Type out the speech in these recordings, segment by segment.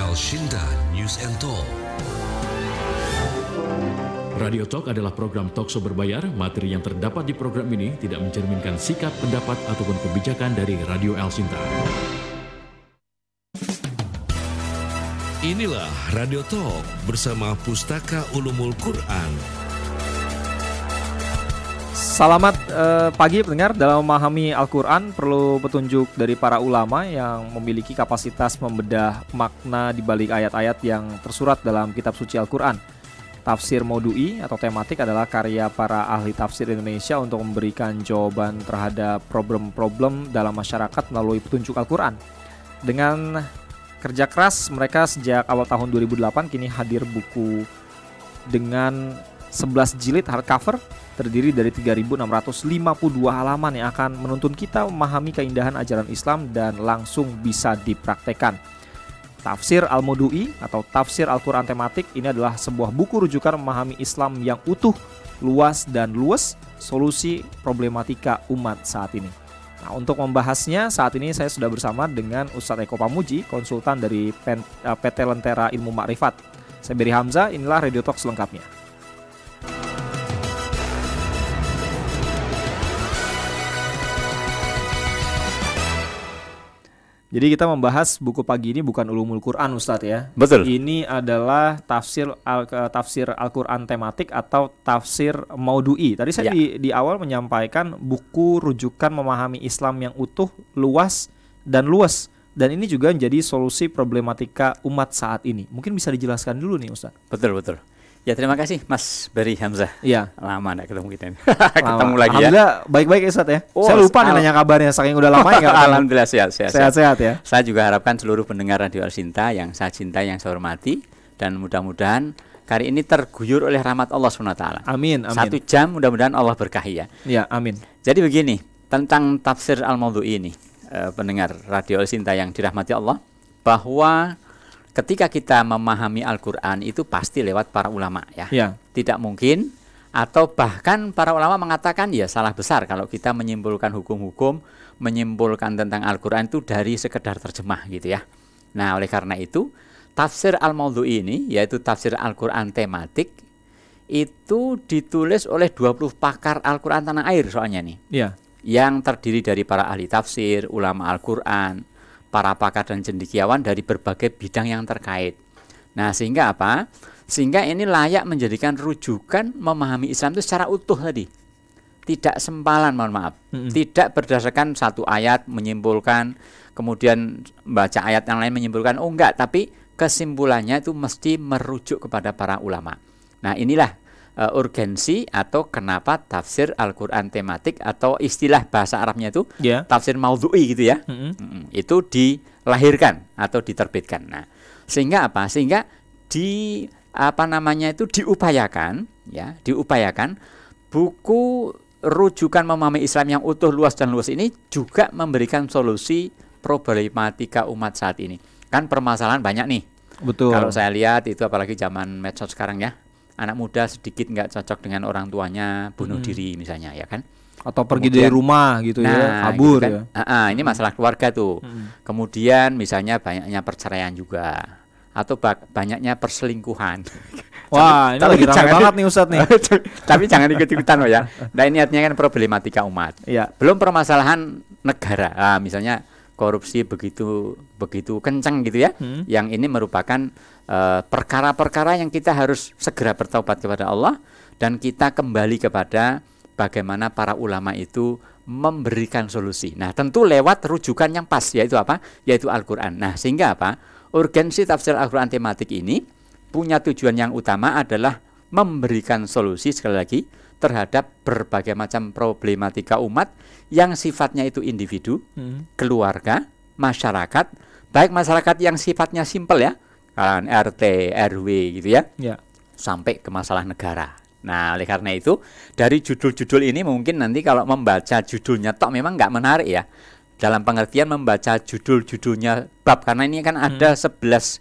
Al Shinta News and Talk. Radio Talk adalah program talkshow berbayar. Materi yang terdapat di program ini tidak mencerminkan sikap, pendapat, ataupun kebijakan dari Radio Al Shinta. Inilah Radio Talk bersama Pustaka Ulumul Quran. Selamat pagi pendengar. Dalam memahami Al-Quran perlu petunjuk dari para ulama yang memiliki kapasitas membedah makna di balik ayat-ayat yang tersurat dalam kitab suci Al-Quran. Tafsir Maudu'i atau tematik adalah karya para ahli tafsir Indonesia untuk memberikan jawaban terhadap problem-problem dalam masyarakat melalui petunjuk Al-Quran. Dengan kerja keras mereka sejak awal tahun 2008 kini hadir buku dengan 11 jilid hardcover terdiri dari 3.652 halaman yang akan menuntun kita memahami keindahan ajaran Islam dan langsung bisa dipraktekkan. Tafsir Al-Maudu'i atau Tafsir Al-Quran Tematik ini adalah sebuah buku rujukan memahami Islam yang utuh, luas dan luwes, solusi problematika umat saat ini. Nah, untuk membahasnya saat ini saya sudah bersama dengan Ustadz Eko Pamuji, konsultan dari PT Lentera Ilmu Makrifat. Saya Beri Hamzah, inilah Radio Talk selengkapnya. Jadi kita membahas buku pagi ini bukan Ulumul Quran, Ustadz ya. Betul. Ini adalah tafsir Al-Quran tematik atau tafsir Maudu'i. Tadi saya di awal menyampaikan buku rujukan memahami Islam yang utuh, luas dan luwes. Dan ini juga menjadi solusi problematika umat saat ini. Mungkin bisa dijelaskan dulu nih Ustadz. Betul. Ya terima kasih Mas Beri Hamzah. Iya. Lama enggak ketemu kita ini. Ketemu lagi ya. Alhamdulillah baik-baik ya Ustadz ya. Saya lupa nanya kabarnya saking udah lama ya. Alhamdulillah sehat-sehat ya. Saya juga harapkan seluruh pendengar Radio Al Shinta yang saya cintai, yang saya hormati, dan mudah-mudahan kali ini terguyur oleh rahmat Allah SWT. Amin. 1 jam mudah-mudahan Allah berkahi ya. Ya, amin. Jadi begini, tentang tafsir Al-Maudu'i ini, pendengar Radio Al Shinta yang dirahmati Allah, bahwa ketika kita memahami Al-Quran itu pasti lewat para ulama ya. Tidak mungkin, atau bahkan para ulama mengatakan ya salah besar kalau kita menyimpulkan hukum-hukum, menyimpulkan tentang Al-Quran itu dari sekedar terjemah gitu ya. Nah oleh karena itu tafsir Al-Maudu'i ini, yaitu tafsir Al-Quran tematik, itu ditulis oleh 20 pakar Al-Quran tanah air soalnya nih. Yang terdiri dari para ahli tafsir, ulama Al-Quran, para pakar dan cendekiawan dari berbagai bidang yang terkait. Nah sehingga apa? Sehingga ini layak menjadikan rujukan memahami Islam itu secara utuh tadi. Tidak sempalan, mohon maaf. Tidak berdasarkan satu ayat menyimpulkan, kemudian baca ayat yang lain menyimpulkan. Oh enggak, tapi kesimpulannya itu mesti merujuk kepada para ulama. Nah inilah urgensi atau kenapa tafsir Al-Quran tematik atau istilah bahasa Arabnya itu tafsir Maudu'i gitu ya. Itu dilahirkan atau diterbitkan. Nah, sehingga apa? Sehingga diupayakan buku rujukan memahami Islam yang utuh, luas dan luas ini juga memberikan solusi problematika umat saat ini. Kan permasalahan banyak nih. Betul. Kalau saya lihat itu apalagi zaman medsos sekarang ya. Anak muda sedikit nggak cocok dengan orang tuanya, bunuh diri misalnya ya kan, atau pergi dari rumah gitu ya, kabur gitu kan. Ini masalah keluarga tuh. Kemudian misalnya banyaknya perceraian juga, atau banyaknya perselingkuhan. Wah, ini lagi ramai banget nih Ustadz nih. Tapi jangan ikut-ikutan loh ya. Nah ini artinya kan problematika umat. Belum permasalahan negara, misalnya korupsi begitu kencang gitu ya. Yang ini merupakan perkara-perkara yang kita harus segera bertaubat kepada Allah, dan kita kembali kepada bagaimana para ulama itu memberikan solusi. Nah tentu lewat rujukan yang pas, yaitu apa? Yaitu Al-Quran. Nah sehingga apa? Urgensi tafsir Al-Quran tematik ini punya tujuan yang utama adalah memberikan solusi sekali lagi terhadap berbagai macam problematika umat yang sifatnya itu individu, keluarga, masyarakat, baik masyarakat yang sifatnya simpel ya, RT, RW gitu ya, sampai ke masalah negara. Nah oleh karena itu dari judul-judul ini mungkin nanti kalau membaca judulnya tok memang nggak menarik ya, dalam pengertian membaca judul-judulnya bab, karena ini kan ada 11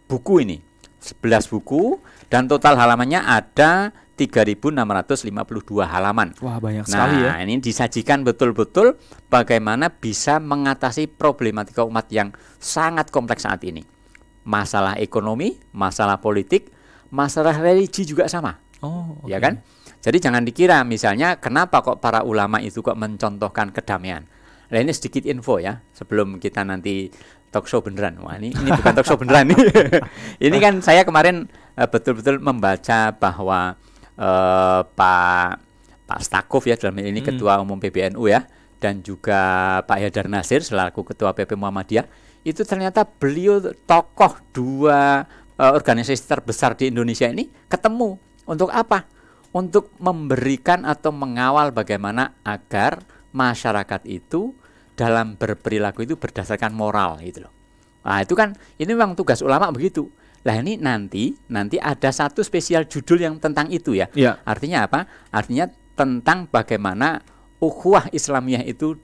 buku ini, 11 buku dan total halamannya ada 3.652 halaman. Wah, banyak sekali ya. Nah, ini disajikan betul-betul bagaimana bisa mengatasi problematika umat yang sangat kompleks saat ini. masalah ekonomi, masalah politik, masalah religi juga sama. Oh, ya kan? Jadi jangan dikira misalnya kenapa kok para ulama itu kok mencontohkan kedamaian. Nah, ini sedikit info ya sebelum kita nanti talk show beneran. Wah, ini bukan talk show beneran nih. Ini kan saya kemarin betul-betul membaca bahwa Pak Stakuf ya dalam ini Ketua Umum PBNU ya, dan juga Pak Haidar Nasir selaku Ketua PP Muhammadiyah, itu ternyata beliau tokoh dua organisasi terbesar di Indonesia ini ketemu untuk apa? Untuk memberikan atau mengawal bagaimana agar masyarakat itu dalam berperilaku itu berdasarkan moral gitu loh. Nah, itu kan ini memang tugas ulama begitu. Lah ini nanti ada satu spesial judul yang tentang itu ya. Artinya apa? Artinya tentang bagaimana ukhuwah Islamiyah itu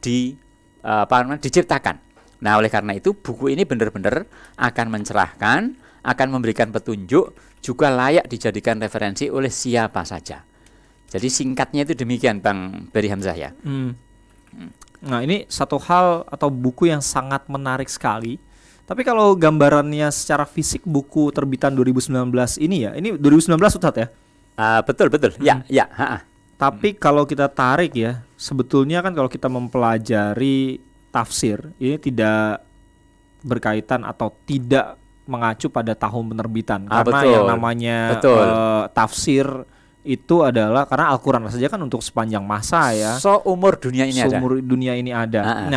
diciptakan. Nah, oleh karena itu buku ini benar-benar akan mencerahkan, akan memberikan petunjuk, juga layak dijadikan referensi oleh siapa saja. Jadi singkatnya itu demikian Bang Beri Hamzah ya. Nah, ini satu hal atau buku yang sangat menarik sekali. Tapi kalau gambarannya secara fisik buku terbitan 2019 ini ya, ini 2019 Ustaz ya? Betul. Ya. Tapi kalau kita tarik ya, sebetulnya kan kalau kita mempelajari tafsir, ini tidak berkaitan atau tidak mengacu pada tahun penerbitan. Karena betul. Yang namanya tafsir itu adalah karena Al-Quran saja kan untuk sepanjang masa ya. Seumur dunia ini ada. Seumur dunia ini ada.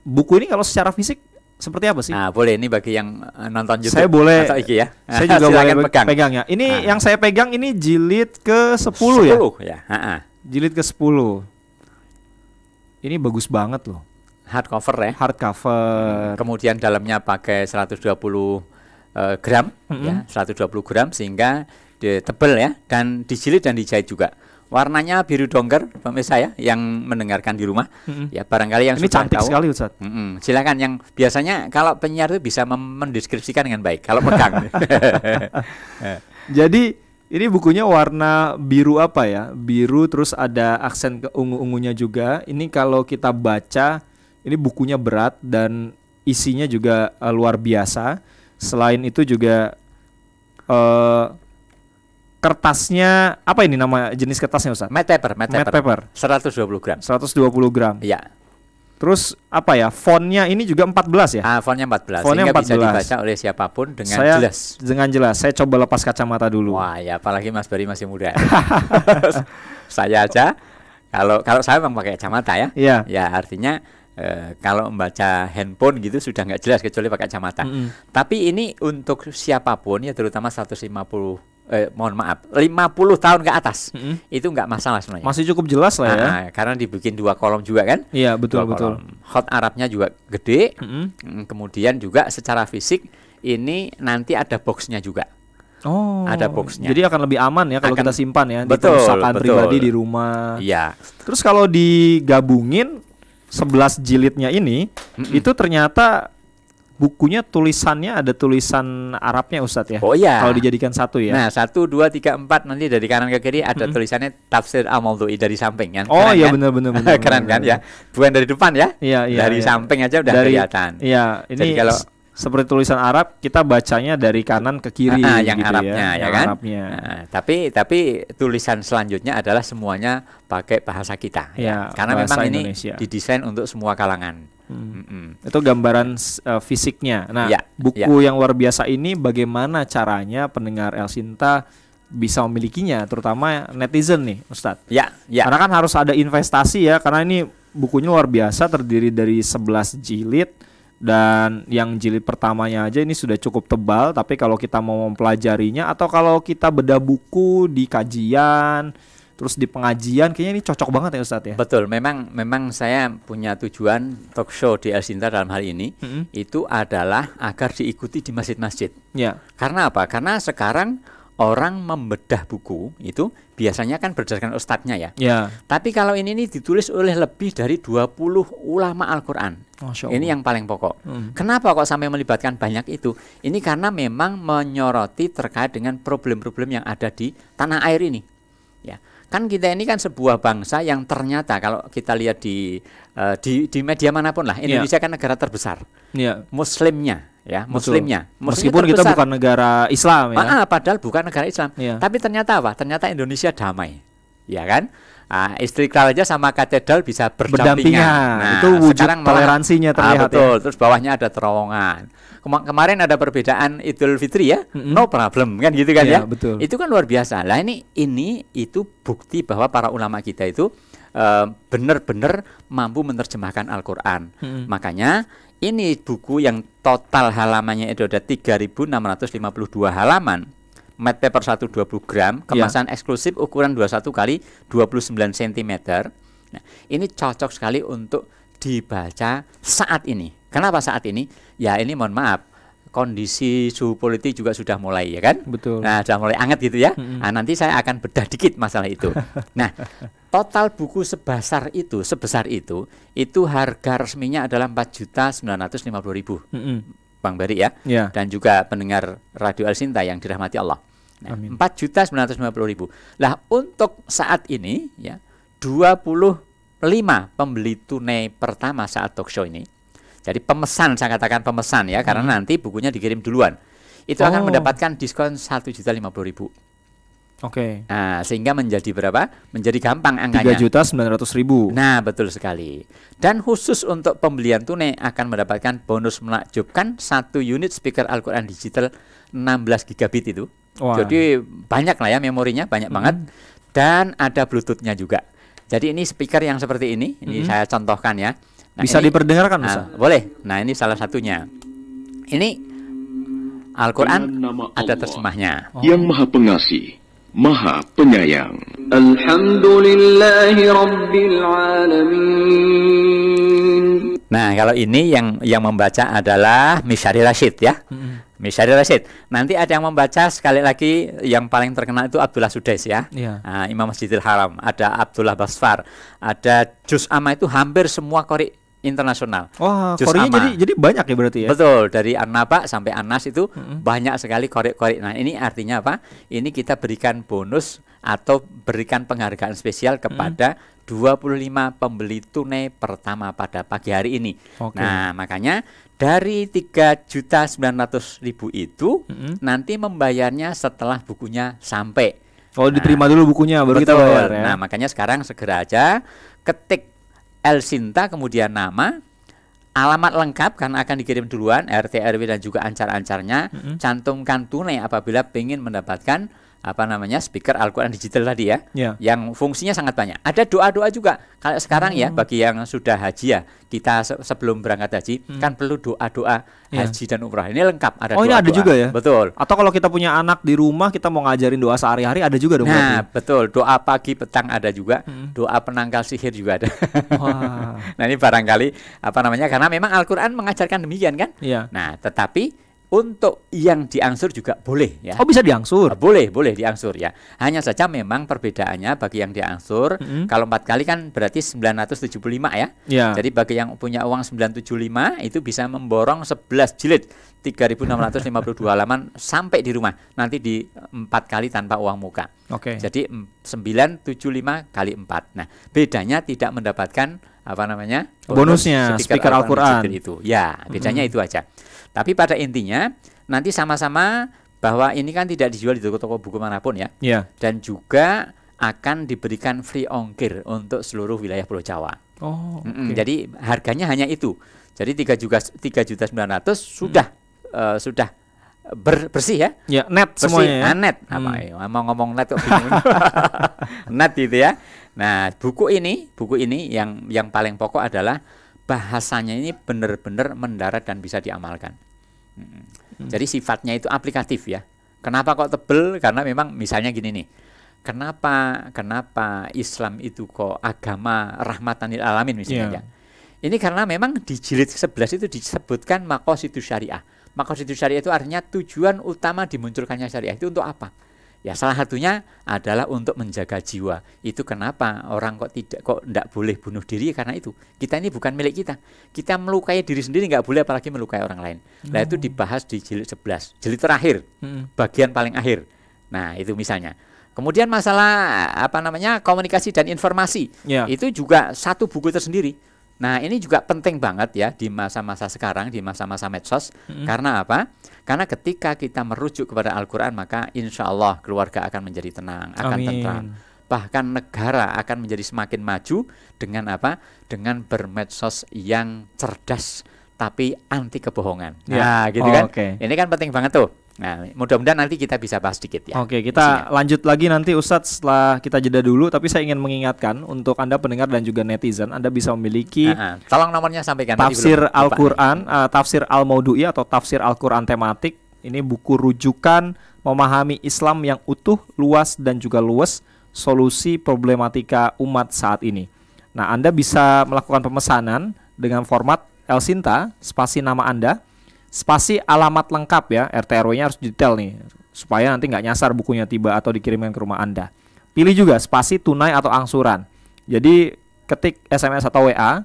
Buku ini kalau secara fisik seperti apa sih? Boleh ini bagi yang nonton YouTube. Saya boleh. Ya. Saya juga boleh pegang ya. Ini yang saya pegang ini jilid ke-10 ya. 10 ya. Jilid ke-10. Ini bagus banget loh. Hardcover ya. Hardcover. Kemudian dalamnya pakai 120 gram ya, 120 gram sehingga tebal ya, dan dijilid dan dijahit juga. Warnanya biru dongker pemirsa ya yang mendengarkan di rumah. Ya barangkali yang ini sudah cantik tahu. Sekali Ustaz. Silakan yang biasanya kalau penyiar itu bisa mendeskripsikan dengan baik kalau pegang. Jadi ini bukunya warna biru apa ya? Biru terus ada aksen ungu-ungunya juga. Ini kalau kita baca ini bukunya berat dan isinya juga luar biasa. Selain itu juga kertasnya apa ini nama jenis kertasnya Ustaz? Matte paper. 120 gram. 120 gram. Iya. Terus apa ya? Fontnya ini juga 14 ya? Fontnya 14. Fontnya sehingga 14. bisa dibaca oleh siapapun dengan jelas. Dengan jelas. Saya coba lepas kacamata dulu. Wah, ya apalagi Mas Bari masih muda. Saya aja kalau saya memang pakai kacamata ya. Iya. Ya artinya kalau membaca handphone gitu sudah nggak jelas kecuali pakai kacamata. Tapi ini untuk siapapun ya, terutama 50 tahun ke atas itu nggak masalah sebenarnya. Masih cukup jelas lah ya. Karena dibikin 2 kolom juga kan. Iya betul. Hot Arabnya juga gede. Kemudian juga secara fisik ini nanti ada boxnya juga. Oh, ada boxnya. Jadi akan lebih aman ya kalau kita simpan ya. Betul, di perpustakaan pribadi di rumah. Iya. Terus kalau digabungin 11 jilidnya ini, itu ternyata bukunya tulisannya ada tulisan Arabnya Ustadz ya. Oh iya. Kalau dijadikan satu ya. Nah 1, 2, 3, 4 nanti dari kanan ke kiri ada tulisannya Tafsir Al-Mawdu'i dari samping kan. Oh iya kan? benar. Keren kan ya. Bukan dari depan ya. Iya. Dari samping aja udah kelihatan. Iya. Ini jadi kalau seperti tulisan Arab kita bacanya dari kanan ke kiri. Yang gitu Arabnya ya kan. Arabnya. Tapi tulisan selanjutnya adalah semuanya pakai bahasa kita. Ya, karena bahasa memang Indonesia. Ini didesain untuk semua kalangan. Itu gambaran fisiknya. Nah, buku yang luar biasa ini bagaimana caranya pendengar El Sinta bisa memilikinya, terutama netizen nih, Ustadz. Ya. Karena kan harus ada investasi ya, karena ini bukunya luar biasa, terdiri dari 11 jilid. Dan yang jilid pertamanya aja ini sudah cukup tebal, tapi kalau kita mau mempelajarinya atau kalau kita bedah buku di kajian, terus di pengajian, kayaknya ini cocok banget ya Ustadz ya. Betul, memang saya punya tujuan talk show di El Sinta dalam hal ini itu adalah agar diikuti di masjid-masjid. Ya. Karena apa? Karena sekarang orang membedah buku itu biasanya kan berdasarkan ustadznya ya. Tapi kalau ini ditulis oleh lebih dari 20 ulama Al-Quran. Ini yang paling pokok. Kenapa kok sampai melibatkan banyak itu? Ini karena memang menyoroti terkait dengan problem-problem yang ada di tanah air ini. Ya, kan kita ini kan sebuah bangsa yang ternyata kalau kita lihat di media manapun lah, Indonesia kan negara terbesar. Muslimnya ya, Muslimnya. Meskipun kita bukan negara Islam ya. Padahal bukan negara Islam. Tapi ternyata apa? Ternyata Indonesia damai. Ya kan? Istiqlal aja sama katedral bisa berdampingan. Nah, itu wujud toleransinya terlihat. Betul. Terus bawahnya ada terowongan. Kemarin ada perbedaan Idul Fitri ya, no problem kan gitu kan ya. Betul. Itu kan luar biasa. Lah ini itu bukti bahwa para ulama kita itu benar-benar mampu menerjemahkan Al-Qur'an. Makanya ini buku yang total halamannya itu ada 3.652 halaman. Matte paper 120 gram, kemasan eksklusif ukuran 21 kali 29 cm. Nah, ini cocok sekali untuk dibaca saat ini. Kenapa saat ini? Ya ini mohon maaf, kondisi suhu politik juga sudah mulai ya kan? Betul. Nah, sudah mulai hangat gitu ya. Nah, nanti saya akan bedah dikit masalah itu. Nah, total buku sebesar itu harga resminya adalah 4.950.000. Bang Bari ya. Dan juga pendengar Radio Al Sinta yang dirahmati Allah. Nah, 4.950.000. Lah untuk saat ini ya 25 pembeli tunai pertama saat talk show ini. Jadi pemesan, saya katakan pemesan ya, karena nanti bukunya dikirim duluan. Itu akan mendapatkan diskon 1.050.000. Oke. Nah, sehingga menjadi berapa? Menjadi gampang angkanya. 3.900.000. Nah, betul sekali. Dan khusus untuk pembelian tunai akan mendapatkan bonus menakjubkan 1 unit speaker Al-Qur'an digital 16 gigabit itu. Jadi banyak lah ya memorinya, banyak banget. Dan ada Bluetooth-nya juga. Jadi ini speaker yang seperti ini saya contohkan ya. Nah, bisa diperdengarkan Ustaz? Boleh. Nah, ini salah satunya. Ini Al-Qur'an ada terjemahnya. Yang Maha Pengasih, Maha Penyayang. Alhamdulillahi Rabbil Alamin. Nah, kalau ini yang membaca adalah Misyari Rashid ya. Misyari Rashid. Nanti ada yang membaca sekali lagi yang paling terkenal itu Abdullah Sudais ya. Imam Masjidil Haram. Ada Abdullah Basfar. Ada Juz Amma itu hampir semua qori internasional. Wah, qorinya jadi banyak ya berarti ya. Betul, dari An-Naba sampai An-Nas itu banyak sekali qori-qori. Nah, ini artinya apa? Ini kita berikan bonus atau berikan penghargaan spesial kepada 25 pembeli tunai pertama pada pagi hari ini. Nah, makanya dari 3.900.000 itu nanti membayarnya setelah bukunya sampai. Diterima dulu bukunya baru kita bayar ya. Nah, makanya sekarang segera aja ketik Al Sinta kemudian nama, alamat lengkap karena akan dikirim duluan, RT RW dan juga ancar-ancarnya, cantumkan tunai apabila ingin mendapatkan speaker Al-Qur'an digital tadi ya, yang fungsinya sangat banyak. Ada doa-doa juga. Kalau sekarang ya bagi yang sudah haji ya, kita sebelum berangkat haji kan perlu doa-doa haji dan umrah. Ini lengkap ada doa-doa. Ini ada juga ya? Betul. Atau kalau kita punya anak di rumah, kita mau ngajarin doa sehari-hari ada juga dong. Nah, betul. Doa pagi petang ada juga. Doa penangkal sihir juga ada. Nah, ini barangkali karena memang Al-Qur'an mengajarkan demikian kan? Nah, tetapi untuk yang diangsur juga boleh ya. Bisa diangsur? Boleh diangsur ya. Hanya saja memang perbedaannya bagi yang diangsur, kalau 4 kali kan berarti 975 ya. Jadi bagi yang punya uang 975 itu bisa memborong 11 jilid 3.652 halaman sampai di rumah. Nanti di 4 kali tanpa uang muka. Jadi 975 kali 4. Nah, bedanya tidak mendapatkan bonusnya speaker Al-Qur'an itu. Ya, bedanya itu aja. Tapi pada intinya nanti sama-sama bahwa ini kan tidak dijual di toko-toko buku manapun ya. Dan juga akan diberikan free ongkir untuk seluruh wilayah Pulau Jawa. Jadi harganya hanya itu. Jadi 3.900.000 sudah bersih ya. Net bersih, semuanya ya. Net. Mau ngomong net kok bingung. Net gitu ya. Nah, buku ini yang paling pokok adalah bahasanya ini benar-benar mendarat dan bisa diamalkan. Jadi sifatnya itu aplikatif ya. Kenapa kok tebel? Karena memang misalnya gini nih. Kenapa Islam itu kok agama rahmatan lil alamin misalnya ya. Ini karena memang di jilid 11 itu disebutkan maqasidus syariah. Maqasidus syariah itu artinya tujuan utama dimunculkannya syariah itu untuk apa? Ya salah satunya adalah untuk menjaga jiwa. Itu kenapa orang kok tidak boleh bunuh diri karena itu. Kita ini bukan milik kita. Kita melukai diri sendiri nggak boleh, apalagi melukai orang lain. Nah, itu dibahas di jilid 11, jilid terakhir, bagian paling akhir. Nah, itu misalnya. Kemudian masalah komunikasi dan informasi. Itu juga satu buku tersendiri. Nah, ini juga penting banget ya di masa-masa sekarang, di masa-masa medsos. Karena apa? Karena ketika kita merujuk kepada Al-Quran, maka insya Allah keluarga akan menjadi tenang, akan tentram. Bahkan negara akan menjadi semakin maju dengan apa? Dengan bermedsos yang cerdas tapi anti kebohongan. Nah, gitu kan? Ini kan penting banget tuh. Nah, mudah-mudahan nanti kita bisa bahas sedikit ya. Oke, kita lanjut lagi nanti Ustadz setelah kita jeda dulu. Tapi saya ingin mengingatkan untuk Anda pendengar dan juga netizen, Anda bisa memiliki tolong nomornya sampaikan. Tafsir Al-Quran, Tafsir Al-Maudu'i atau Tafsir Al-Quran tematik. Ini buku rujukan memahami Islam yang utuh, luas dan juga luwes, solusi problematika umat saat ini. Nah, Anda bisa melakukan pemesanan dengan format Elsinta, spasi nama Anda, spasi alamat lengkap ya, RT RW-nya harus detail nih, supaya nanti nggak nyasar bukunya tiba atau dikirimkan ke rumah Anda. Pilih juga spasi tunai atau angsuran. Jadi ketik SMS atau WA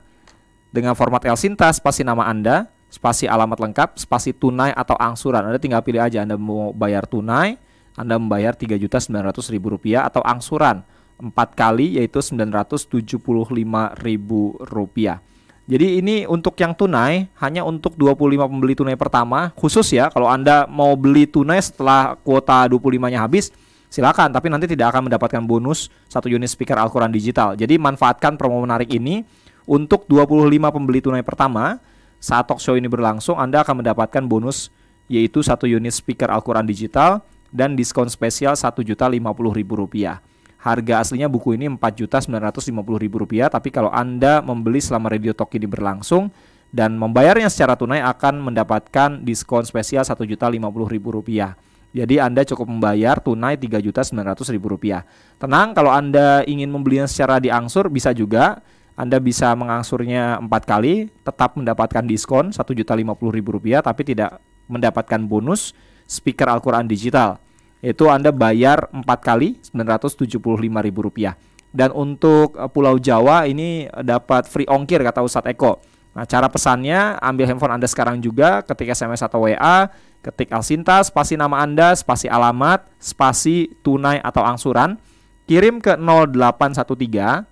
dengan format Elsinta, spasi nama Anda, spasi alamat lengkap, spasi tunai atau angsuran. Anda tinggal pilih aja Anda mau bayar tunai, Anda membayar Rp3.900.000 atau angsuran 4 kali yaitu Rp975.000. Jadi ini untuk yang tunai hanya untuk 25 pembeli tunai pertama khusus ya. Kalau Anda mau beli tunai setelah kuota 25-nya habis, silakan, tapi nanti tidak akan mendapatkan bonus 1 unit speaker Al-Quran digital. Jadi manfaatkan promo menarik ini untuk 25 pembeli tunai pertama. Saat talk show ini berlangsung, Anda akan mendapatkan bonus yaitu 1 unit speaker Al-Quran digital dan diskon spesial Rp1.050.000. Harga aslinya buku ini Rp4.950.000, tapi kalau Anda membeli selama Radio Talk ini berlangsung dan membayarnya secara tunai akan mendapatkan diskon spesial Rp1.050.000. Jadi Anda cukup membayar tunai Rp3.900.000. Tenang, kalau Anda ingin membelinya secara diangsur bisa juga. Anda bisa mengangsurnya 4 kali, tetap mendapatkan diskon Rp1.050.000, tapi tidak mendapatkan bonus speaker Al-Quran digital. Itu Anda bayar 4 kali Rp975.000. Dan untuk Pulau Jawa ini dapat free ongkir kata Ustadz Eko. Nah, cara pesannya, ambil handphone Anda sekarang juga, ketik SMS atau WA, ketik Elsinta, spasi nama Anda, spasi alamat, spasi tunai atau angsuran, kirim ke 0813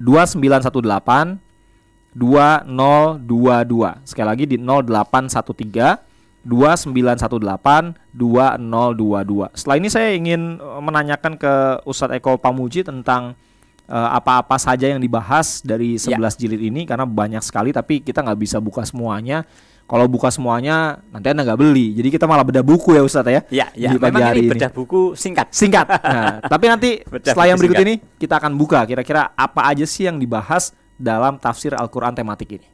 2918 2022. Sekali lagi di 0813 2918 2022. Setelah ini saya ingin menanyakan ke Ustadz Eko Pamuji tentang apa-apa saja yang dibahas dari 11 jilid ini, karena banyak sekali tapi kita nggak bisa buka semuanya. Kalau buka semuanya nanti Anda nggak beli. Jadi kita malah bedah buku ya Ustadz ya. Di pagi hari ini bedah buku singkat. Nah, tapi nanti setelah yang berikut ini kita akan buka kira-kira apa aja sih yang dibahas dalam tafsir Al-Quran tematik ini.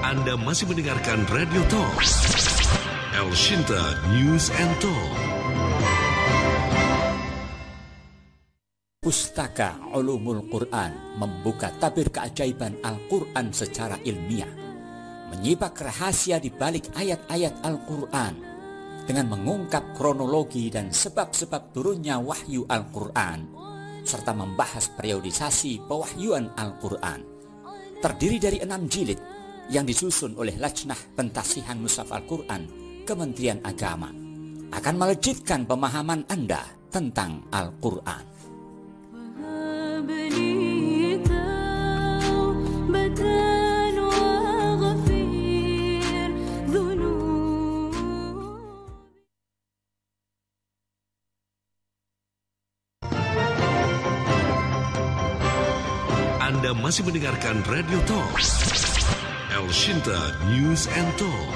Anda masih mendengarkan Radio Talk Elsinta News and Talk. Pustaka Ulumul Quran membuka tabir keajaiban Al-Quran secara ilmiah, menyibak rahasia di balik ayat-ayat Al-Quran dengan mengungkap kronologi dan sebab-sebab turunnya wahyu Al-Quran, serta membahas periodisasi pewahyuan Al-Quran. Terdiri dari 6 jilid yang disusun oleh Lajnah Pentasihan Mushaf Al-Quran Kementerian Agama, akan melejitkan pemahaman Anda tentang Al-Quran. Anda masih mendengarkan Radio Talk Elsinta News and Talk.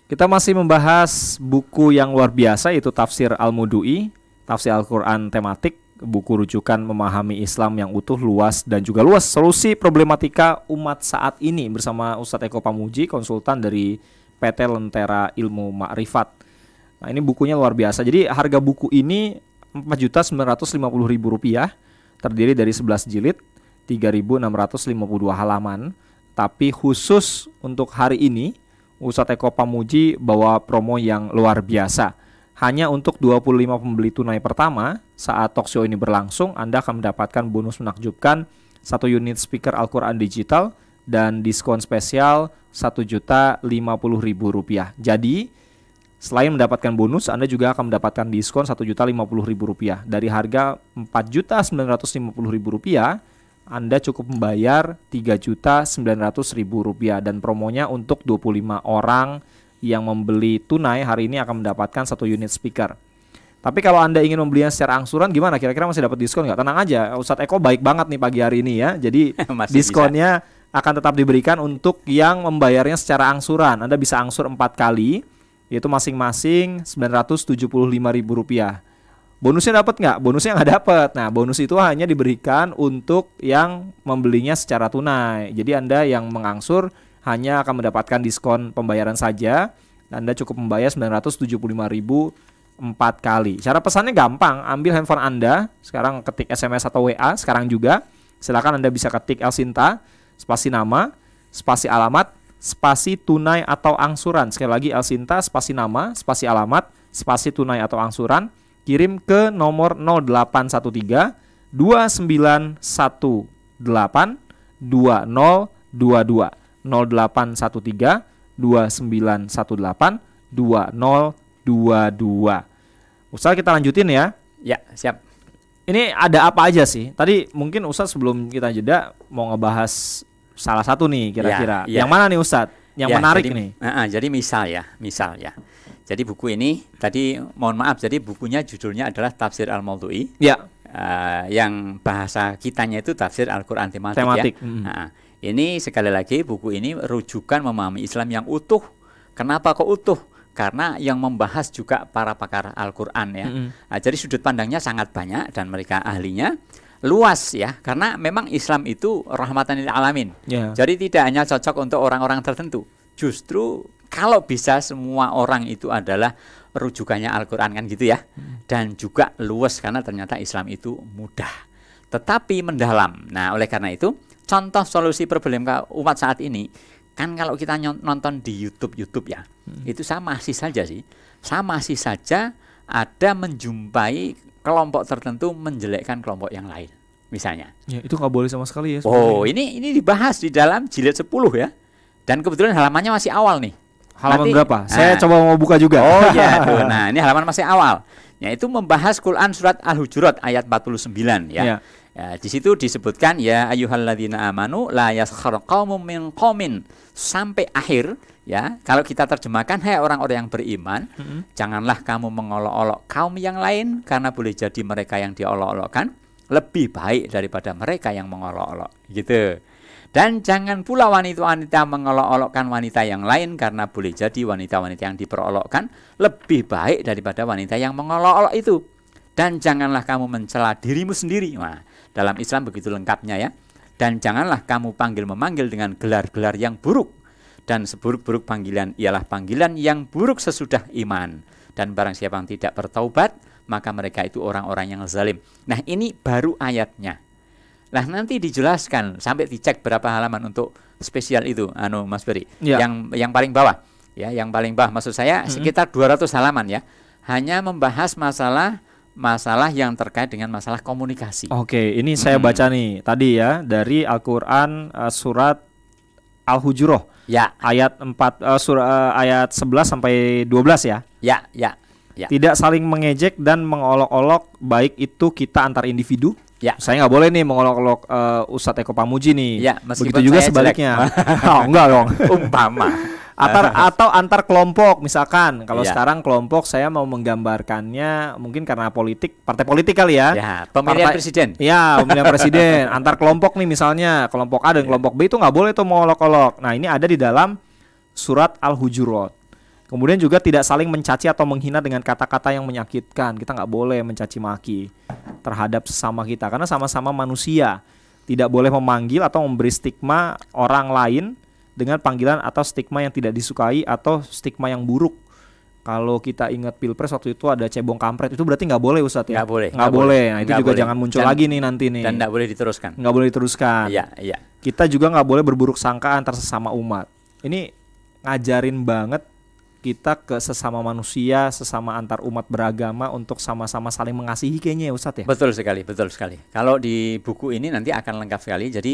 Kita masih membahas buku yang luar biasa, yaitu Tafsir Al-Maudu'i, Tafsir Al-Quran tematik, buku rujukan memahami Islam yang utuh, luas dan juga luas, solusi problematika umat saat ini, bersama Ustadz Eko Pamuji, konsultan dari PT Lentera Ilmu Ma'rifat. Nah, ini bukunya luar biasa. Jadi harga buku ini Rp4.950.000, terdiri dari 11 jilid, 3.652 halaman. Tapi khusus untuk hari ini Ustadz Eko Pamuji bawa promo yang luar biasa. Hanya untuk 25 pembeli tunai pertama saat talk show ini berlangsung, Anda akan mendapatkan bonus menakjubkan 1 unit speaker Al-Quran digital dan diskon spesial Rp1.050.000. Jadi Selain mendapatkan bonus, Anda juga akan mendapatkan diskon Rp1.050.000. Dari harga Rp4.950.000, Anda cukup membayar Rp3.900.000. Dan promonya untuk 25 orang yang membeli tunai hari ini akan mendapatkan 1 unit speaker. Tapi kalau Anda ingin membelinya secara angsuran gimana? Kira-kira masih dapat diskon nggak? Tenang aja, Ustadz Eko baik banget nih pagi hari ini ya. Jadi diskonnya akan tetap diberikan untuk yang membayarnya secara angsuran. Anda bisa angsur 4 kali, yaitu masing-masing Rp975.000. Bonusnya dapat nggak? Bonusnya nggak dapat. Nah, bonus itu hanya diberikan untuk yang membelinya secara tunai. Jadi Anda yang mengangsur hanya akan mendapatkan diskon pembayaran saja. Anda cukup membayar Rp975.000 4 kali. Cara pesannya gampang, ambil handphone Anda, sekarang ketik SMS atau WA, sekarang juga. Silakan Anda bisa ketik Elsinta, spasi nama, spasi alamat, spasi tunai atau angsuran. Sekali lagi Elsinta, spasi nama, spasi alamat, spasi tunai atau angsuran. Kirim ke nomor 0813 2918 2022 0813 2918 2022. Ustaz, kita lanjutin ya. Ya, siap. Ini ada apa aja sih? Tadi mungkin Ustaz sebelum kita jeda mau ngebahas salah satu nih kira-kira. Yang mana nih Ustaz? Yang menarik jadi, nih. Jadi misal ya. Jadi buku ini tadi mohon maaf, jadi bukunya judulnya adalah Tafsir Al-Mawdu'i. Ya. Yang bahasa kitanya itu Tafsir Al-Qur'an tematik. Ya. Ini sekali lagi buku ini rujukan memahami Islam yang utuh. Kenapa kok utuh? Karena yang membahas juga para pakar Al-Qur'an ya. Jadi sudut pandangnya sangat banyak dan mereka ahlinya luas ya. Karena memang Islam itu rahmatan lil alamin. Jadi tidak hanya cocok untuk orang-orang tertentu. Justru kalau bisa semua orang itu adalah rujukannya Al-Qur'an kan gitu ya. Dan juga luas karena ternyata Islam itu mudah tetapi mendalam. Nah, oleh karena itu contoh solusi problem umat saat ini kan kalau kita nonton di YouTube ya, itu sama sih saja ada menjumpai kelompok tertentu menjelekkan kelompok yang lain, misalnya. Ya, itu nggak boleh sama sekali ya. Oh, ini dibahas di dalam jilid 10 ya, dan kebetulan halamannya masih awal nih. Halaman berapa? Saya coba mau buka juga. Oh ya, nah ini halaman masih awal. Yaitu membahas Quran surat Al-Hujurat ayat 49 ya. Ya, di situ disebutkan ya ayyuhalladzina amanu la yaskhar qaumun min qaumin sampai akhir ya. Kalau kita terjemahkan, hai orang-orang yang beriman, janganlah kamu mengolok-olok kaum yang lain karena boleh jadi mereka yang diolok-olokkan lebih baik daripada mereka yang mengolok-olok gitu. Dan jangan pula wanita-wanita mengolok-olokkan wanita yang lain karena boleh jadi wanita-wanita yang diperolokkan lebih baik daripada wanita yang mengolok-olok itu. Dan janganlah kamu mencela dirimu sendiri. Nah, dalam Islam begitu lengkapnya ya. Dan janganlah kamu panggil-memanggil dengan gelar-gelar yang buruk. Dan seburuk-buruk panggilan ialah panggilan yang buruk sesudah iman. Dan barang siapa yang tidak bertaubat, maka mereka itu orang-orang yang zalim. Nah, ini baru ayatnya. Nah, nanti dijelaskan sampai dicek berapa halaman untuk spesial itu, Mas Beri. Ya. Yang paling bawah. Ya, yang paling bawah maksud saya sekitar 200 halaman ya. Hanya membahas masalah yang terkait dengan masalah komunikasi. Oke, ini saya baca nih tadi ya dari Al-Qur'an surat Al-Hujurah. Ya. Ayat 11 sampai 12 ya. Ya. Tidak saling mengejek dan mengolok-olok baik itu kita antar individu. Ya. Saya nggak boleh nih mengolok-olok Ustadz Eko Pamuji nih. Ya, begitu juga sebaliknya. Oh, enggak dong. Umpama. Atau antar kelompok misalkan. Kalau sekarang kelompok saya mau menggambarkannya mungkin karena partai politik kali ya. Ya, pemilihan presiden. Ya, pemilihan presiden. Antar kelompok nih misalnya kelompok A dan kelompok B itu nggak boleh tuh mengolok-olok. Nah, ini ada di dalam surat Al-Hujurat. Kemudian juga tidak saling mencaci atau menghina dengan kata-kata yang menyakitkan. Kita nggak boleh mencaci maki terhadap sesama kita karena sama-sama manusia. Tidak boleh memanggil atau memberi stigma orang lain dengan panggilan atau stigma yang tidak disukai atau stigma yang buruk. Kalau kita ingat Pilpres waktu itu ada cebong kampret, itu berarti nggak boleh Ustadz ya? Nggak boleh. Nah, itu juga boleh. Jangan muncul lagi nih nanti nih. Dan nggak boleh diteruskan. Nggak boleh diteruskan. Iya. Kita juga nggak boleh berburuk sangka antar sesama umat. Ini ngajarin banget kita ke sesama manusia, sesama antar umat beragama untuk sama-sama saling mengasihi kayaknya ya Ustadz ya. Betul sekali, betul sekali. Kalau di buku ini nanti akan lengkap sekali. Jadi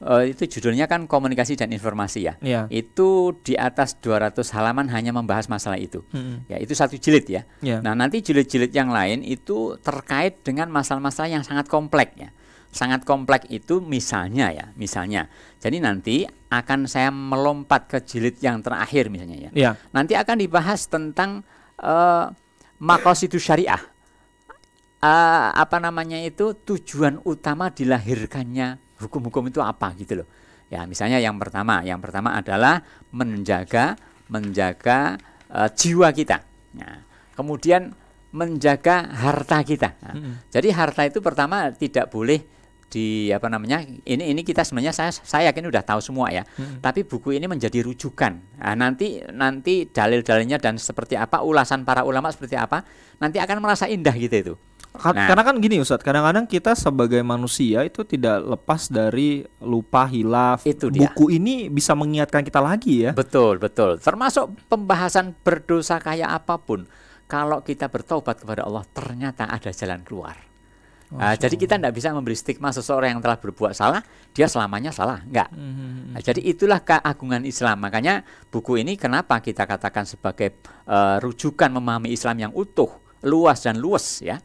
itu judulnya kan komunikasi dan informasi ya. Itu di atas 200 halaman hanya membahas masalah itu. Ya, itu satu jilid ya. Nah, nanti jilid-jilid yang lain itu terkait dengan masalah-masalah yang sangat kompleks ya. Sangat kompleks itu misalnya. Jadi nanti akan saya melompat ke jilid yang terakhir misalnya ya. Nanti akan dibahas tentang maqasidus syariah. Tujuan utama dilahirkannya hukum-hukum itu apa gitu loh. Ya, misalnya yang pertama adalah menjaga jiwa kita. Nah, kemudian menjaga harta kita. Nah, jadi harta itu pertama tidak boleh ini kita sebenarnya saya yakin udah tahu semua ya. Tapi buku ini menjadi rujukan. Nah, nanti dalil-dalilnya dan seperti apa, ulasan para ulama seperti apa, nanti akan merasa indah gitu itu. Karena kan gini Ustadz, kadang-kadang kita sebagai manusia itu tidak lepas dari lupa, hilaf. Itu dia. Buku ini bisa mengingatkan kita lagi ya. Betul. Termasuk pembahasan berdosa kayak apapun, kalau kita bertobat kepada Allah ternyata ada jalan keluar. Jadi kita tidak bisa memberi stigma seseorang yang telah berbuat salah, dia selamanya salah, enggak. Jadi itulah keagungan Islam. Makanya buku ini kenapa kita katakan sebagai rujukan memahami Islam yang utuh, luas dan luas ya,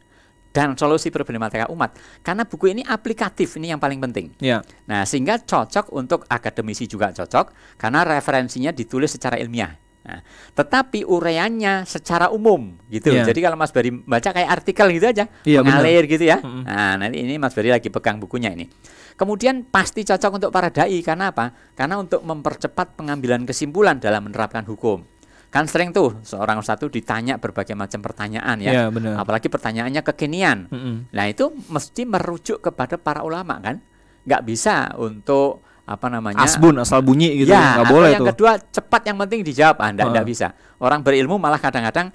dan solusi problematika umat. Karena buku ini aplikatif, ini yang paling penting. Nah, sehingga cocok untuk akademisi juga cocok, karena referensinya ditulis secara ilmiah. Nah, tetapi uraiannya secara umum gitu. Jadi kalau Mas Bari baca kayak artikel gitu aja, ngalir gitu ya. Nah, nanti ini Mas Bari lagi pegang bukunya ini. Kemudian pasti cocok untuk para dai. Karena apa? Karena untuk mempercepat pengambilan kesimpulan dalam menerapkan hukum. Kan sering tuh seorang ustadz ditanya berbagai macam pertanyaan ya. Apalagi pertanyaannya kekinian. Nah, itu mesti merujuk kepada para ulama kan. Nggak bisa untuk asbun asal bunyi gitu ya, nggak boleh. Yang kedua cepat, yang penting dijawab. Nggak bisa. Orang berilmu malah kadang-kadang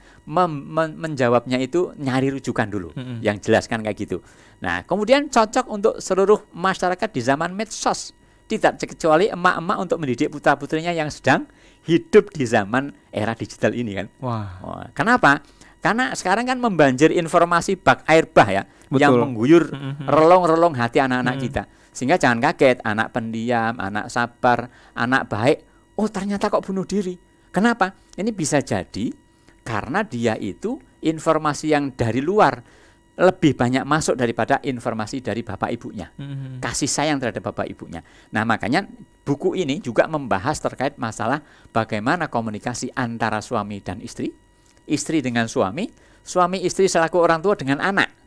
menjawabnya itu nyari rujukan dulu yang jelas kan kayak gitu. Nah, kemudian cocok untuk seluruh masyarakat di zaman medsos, tidak kecuali emak-emak untuk mendidik putra-putrinya yang sedang hidup di zaman era digital ini kan. Kenapa? Karena sekarang kan membanjir informasi bak air bah ya, yang mengguyur relong-relong hati anak-anak kita. Sehingga jangan kaget, anak pendiam, anak sabar, anak baik, oh ternyata kok bunuh diri. Kenapa? Ini bisa jadi karena dia itu informasi yang dari luar lebih banyak masuk daripada informasi dari bapak ibunya. Kasih sayang terhadap bapak ibunya. Nah, makanya buku ini juga membahas terkait masalah bagaimana komunikasi antara suami dan istri dengan suami istri selaku orang tua dengan anak.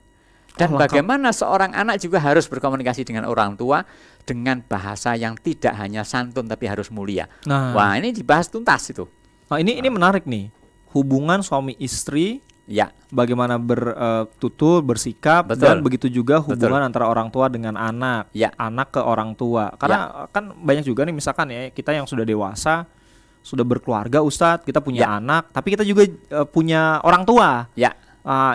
Dan bagaimana seorang anak juga harus berkomunikasi dengan orang tua dengan bahasa yang tidak hanya santun tapi harus mulia. Wah, ini dibahas tuntas itu. Ini menarik nih. Hubungan suami istri, bagaimana bertutur, bersikap, dan begitu juga hubungan antara orang tua dengan anak, anak ke orang tua. Karena kan banyak juga nih misalkan ya, kita yang sudah dewasa, sudah berkeluarga Ustadz, kita punya anak, tapi kita juga punya orang tua.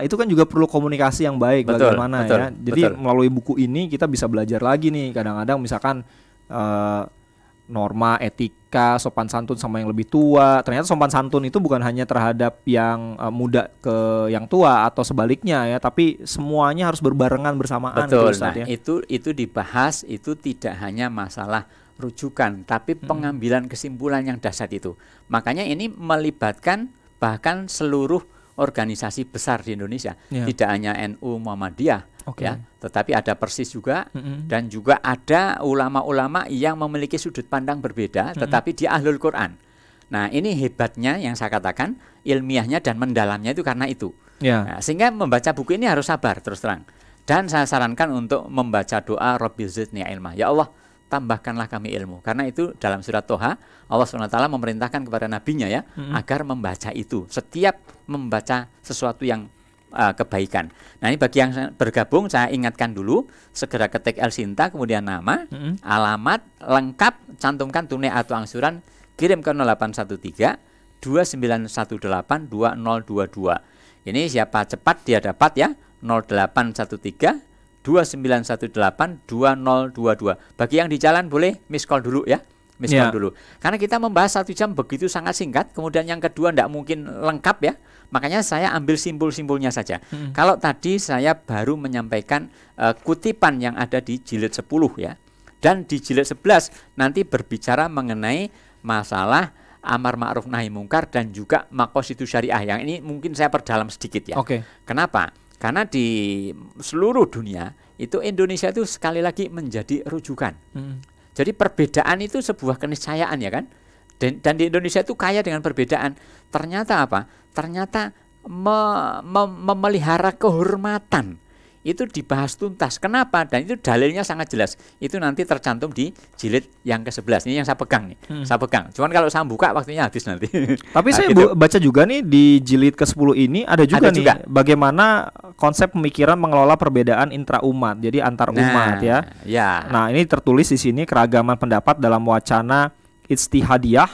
Itu kan juga perlu komunikasi yang baik bagaimana ya. Jadi melalui buku ini kita bisa belajar lagi nih. Kadang-kadang misalkan norma, etika, sopan santun sama yang lebih tua. Ternyata sopan santun itu bukan hanya terhadap yang muda ke yang tua atau sebaliknya ya, tapi semuanya harus berbarengan bersamaan. Betul. Ustaz, nah, itu dibahas, itu tidak hanya masalah rujukan, tapi pengambilan kesimpulan yang dahsyat itu. Makanya ini melibatkan bahkan seluruh organisasi besar di Indonesia, tidak hanya NU Muhammadiyah, ya, tetapi ada Persis juga, dan juga ada ulama-ulama yang memiliki sudut pandang berbeda, tetapi dia ahlul Quran. Nah, ini hebatnya yang saya katakan, ilmiahnya dan mendalamnya itu karena itu. Nah, sehingga membaca buku ini harus sabar terus terang. Dan saya sarankan untuk membaca doa Rabbi zidni ilma. Ya Allah, tambahkanlah kami ilmu. Karena itu dalam surat Toha, Allah SWT memerintahkan kepada nabinya ya, agar membaca itu. Setiap membaca sesuatu yang kebaikan. Nah, ini bagi yang bergabung, saya ingatkan dulu, segera ketik El Sinta, kemudian nama, alamat, lengkap, cantumkan tunai atau angsuran, kirim ke 0813 2918 2022. Ini siapa cepat dia dapat ya, 0813 2918 2022. Bagi yang di jalan boleh miss call dulu ya. dulu. Karena kita membahas 1 jam begitu sangat singkat, kemudian yang kedua tidak mungkin lengkap ya. Makanya saya ambil simpul-simpulnya saja. Kalau tadi saya baru menyampaikan kutipan yang ada di jilid 10 ya. Dan di jilid 11 nanti berbicara mengenai masalah amar ma'ruf nahi mungkar dan juga maqasidus syariah. Yang ini mungkin saya perdalam sedikit ya. Kenapa? Karena di seluruh dunia itu Indonesia itu sekali lagi menjadi rujukan. Jadi perbedaan itu sebuah keniscayaan ya kan. Dan di Indonesia itu kaya dengan perbedaan. Ternyata apa? Ternyata memelihara kehormatan itu dibahas tuntas. Kenapa? Dan itu dalilnya sangat jelas. Itu nanti tercantum di jilid yang ke-11. Ini yang saya pegang nih. Saya pegang. Cuman kalau saya buka waktunya habis nanti. Tapi saya baca juga nih di jilid ke-10 ini ada juga bagaimana konsep pemikiran mengelola perbedaan intraumat. Jadi antar umat ya. Nah, ini tertulis di sini keragaman pendapat dalam wacana ijtihadiyah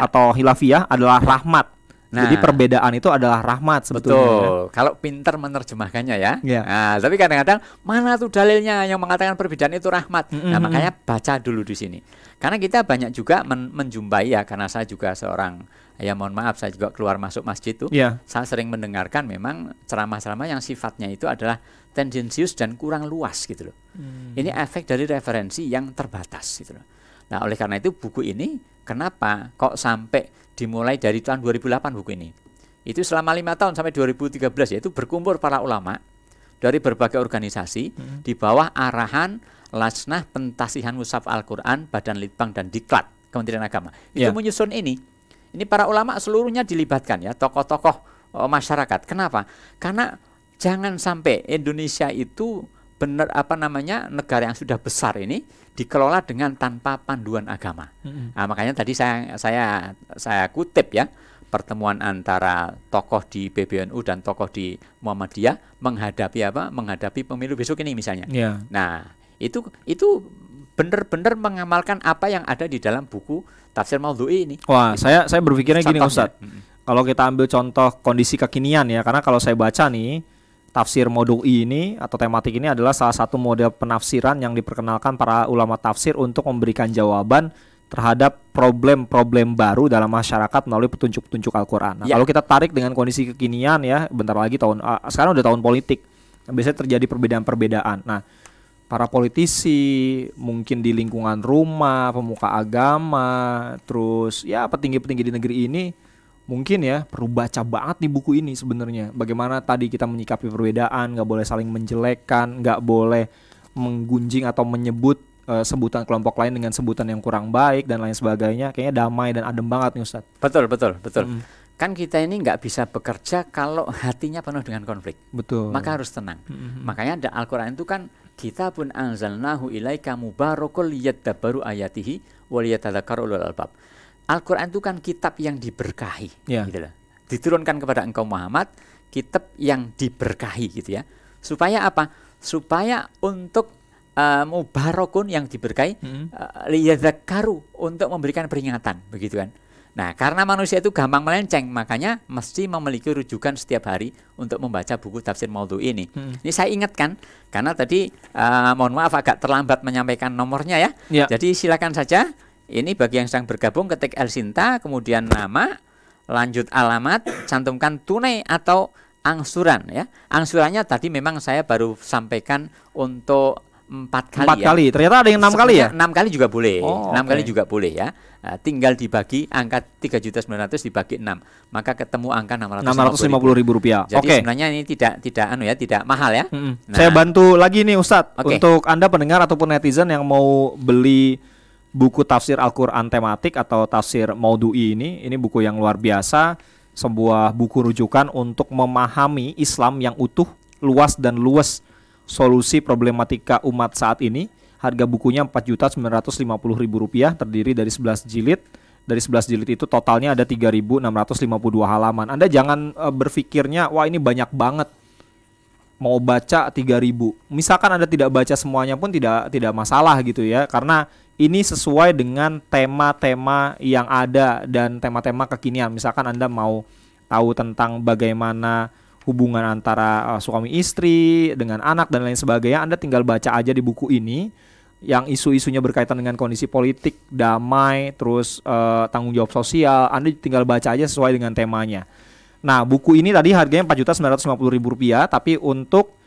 atau khilafiyah adalah rahmat. Jadi perbedaan itu adalah rahmat sebetulnya. Betul. Kalau pintar menerjemahkannya ya. Nah, tapi kadang-kadang mana tuh dalilnya yang mengatakan perbedaan itu rahmat. Nah, makanya baca dulu di sini. Karena kita banyak juga menjumpai ya, karena saya juga seorang ya mohon maaf saya juga keluar masuk masjid tuh. Saya sering mendengarkan memang ceramah-ceramah yang sifatnya itu adalah tendensius dan kurang luas gitu loh. Ini efek dari referensi yang terbatas gitu loh. Nah, oleh karena itu buku ini kenapa kok sampai dimulai dari tahun 2008 buku ini. Itu selama 5 tahun sampai 2013 yaitu berkumpul para ulama dari berbagai organisasi di bawah arahan Lajnah Pentasihan Mushaf Al-Qur'an, Badan Litbang dan Diklat Kementerian Agama. Itu menyusun ini. Ini para ulama seluruhnya dilibatkan ya, tokoh-tokoh masyarakat. Kenapa? Karena jangan sampai Indonesia itu benar negara yang sudah besar ini dikelola dengan tanpa panduan agama. Nah, makanya tadi saya kutip ya pertemuan antara tokoh di PBNU dan tokoh di Muhammadiyah menghadapi pemilu besok ini misalnya. Nah, itu benar-benar mengamalkan apa yang ada di dalam buku Tafsir Maudhu'i ini. Wah, saya berpikirnya gini Ustadz. Kalau kita ambil contoh kondisi kekinian ya, karena kalau saya baca nih Tafsir Maudhu'i ini atau tematik ini adalah salah satu model penafsiran yang diperkenalkan para ulama tafsir untuk memberikan jawaban terhadap problem-problem baru dalam masyarakat melalui petunjuk-petunjuk Al-Quran. Nah, kalau kita tarik dengan kondisi kekinian ya, bentar lagi sekarang udah tahun politik, biasanya terjadi perbedaan-perbedaan. Nah, para politisi mungkin di lingkungan rumah, pemuka agama, terus ya petinggi-petinggi di negeri ini mungkin ya perlu baca banget nih buku ini sebenarnya. Bagaimana tadi kita menyikapi perbedaan, nggak boleh saling menjelekkan, nggak boleh menggunjing atau menyebut sebutan kelompok lain dengan sebutan yang kurang baik dan lain sebagainya. Kayaknya damai dan adem banget nih Ustadz. Betul. Kan kita ini nggak bisa bekerja kalau hatinya penuh dengan konflik. Betul. Maka harus tenang. Makanya Al-Quran itu kan kitabun anzalnahu ilaika mubarakul liyadabbaru ayatihi wa liyatadzakkaru ulul albab. Al-Quran itu kan kitab yang diberkahi, gitu loh. Diturunkan kepada engkau Muhammad, kitab yang diberkahi gitu ya. Supaya apa? Supaya untuk mubarakun yang diberkahi, liyadzakkaru untuk memberikan peringatan, begitu kan. Nah, karena manusia itu gampang melenceng, makanya mesti memiliki rujukan setiap hari untuk membaca buku Tafsir Maudhu'i ini. Ini saya ingatkan, karena tadi mohon maaf agak terlambat menyampaikan nomornya ya. Jadi silakan saja. Ini bagi yang sedang bergabung ketik El Sinta, kemudian nama, lanjut alamat, cantumkan tunai atau angsuran ya. Angsurannya tadi memang saya baru sampaikan untuk 4 kali. Ternyata ada yang 6 kali ya? 6 kali juga boleh. 6 kali juga boleh ya. Tinggal dibagi angka 3.900.000 dibagi 6. Maka ketemu angka 650.000 rupiah. Jadi sebenarnya ini tidak mahal ya. Nah, saya bantu lagi nih Ustadz untuk Anda pendengar ataupun netizen yang mau beli buku tafsir Al-Quran tematik atau tafsir Maudhu'i ini buku yang luar biasa, sebuah buku rujukan untuk memahami Islam yang utuh, luas dan luas, solusi problematika umat saat ini. Harga bukunya Rp4.950.000, terdiri dari 11 jilid. Dari 11 jilid itu totalnya ada 3.652 halaman. Anda jangan berpikirnya, wah ini banyak banget, mau baca 3.000. Misalkan Anda tidak baca semuanya pun tidak masalah gitu ya, karena ini sesuai dengan tema-tema yang ada dan tema-tema kekinian. Misalkan Anda mau tahu tentang bagaimana hubungan antara suami istri dengan anak dan lain sebagainya, Anda tinggal baca aja di buku ini. yang isu-isunya berkaitan dengan kondisi politik, damai, terus tanggung jawab sosial, Anda tinggal baca aja sesuai dengan temanya. Nah, buku ini tadi harganya Rp4.950.000, tapi untuk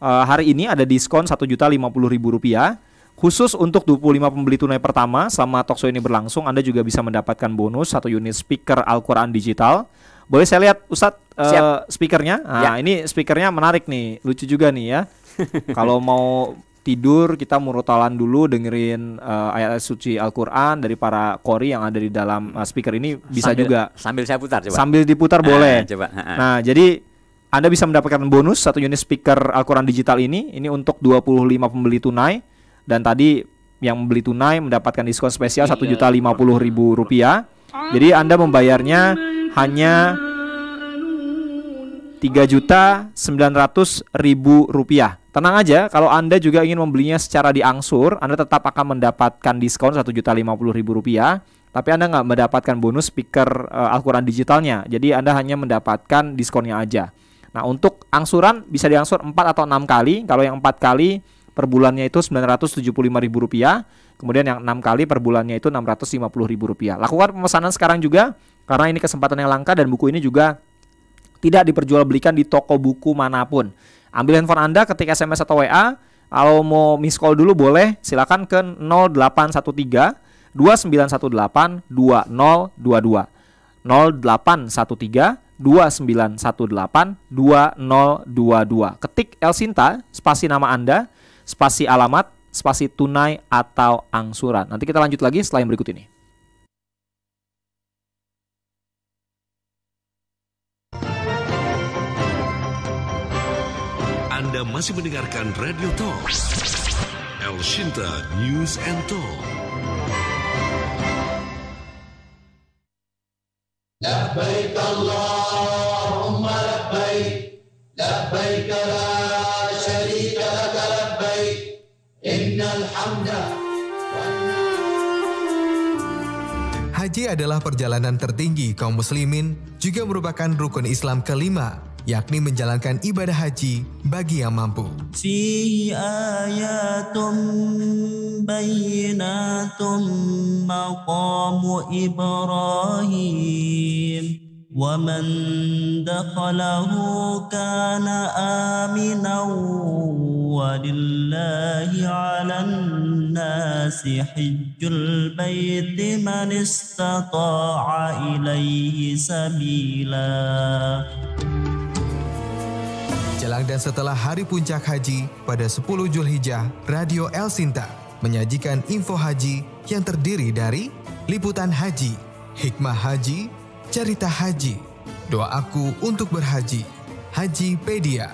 hari ini ada diskon Rp1.050.000. Khusus untuk 25 pembeli tunai pertama selama talkshow ini berlangsung, Anda juga bisa mendapatkan bonus 1 unit speaker Al-Quran digital. Boleh saya lihat Ustadz speakernya? Nah, ini speakernya menarik nih, lucu juga nih ya. Kalau mau tidur kita murotalan dulu dengerin ayat-ayat suci Al-Quran dari para qori yang ada di dalam speaker ini bisa juga. Sambil saya putar coba. Sambil diputar boleh. Coba. Nah, jadi Anda bisa mendapatkan bonus 1 unit speaker Al-Quran digital ini untuk 25 pembeli tunai. Dan tadi yang membeli tunai mendapatkan diskon spesial Rp1.050.000. Jadi Anda membayarnya hanya Rp3.900.000. Tenang aja, kalau Anda juga ingin membelinya secara diangsur, Anda tetap akan mendapatkan diskon Rp1.050.000. Tapi Anda nggak mendapatkan bonus speaker Al-Quran digitalnya. Jadi Anda hanya mendapatkan diskonnya aja. Nah, untuk angsuran bisa diangsur 4 atau 6 kali. Kalau yang 4 kali per bulannya itu Rp975.000. Kemudian yang 6 kali per bulannya itu Rp650.000. Lakukan pemesanan sekarang juga, karena ini kesempatan yang langka dan buku ini juga tidak diperjualbelikan di toko buku manapun. Ambil handphone Anda, ketik SMS atau WA. Kalau mau miss call dulu boleh, silakan ke 0813 2918 2022. 0813 2918 2022. Ketik Elsinta, spasi nama Anda, spasi alamat, spasi tunai atau angsuran. Nanti kita lanjut lagi setelah yang berikut ini. Anda masih mendengarkan Radio Talk El Shinta News and Talk. Labbaik Allahumma labbaik, labbaik la syarika laka labbaik, innal hamda. Haji adalah perjalanan tertinggi kaum muslimin, juga merupakan rukun Islam kelima, yakni menjalankan ibadah haji bagi yang mampu. Fihi ayatum bayyinatum maqamu Ibrahim wa man dakhalahu kana aminan wa lillahi 'alan nasi hajjul baiti man istata'a ilaihi sabila. Jelang dan setelah hari puncak haji pada 10 Zulhijjah, Radio El Shinta menyajikan info haji yang terdiri dari liputan haji, hikmah haji, cerita haji, doaku untuk berhaji, Hajipedia.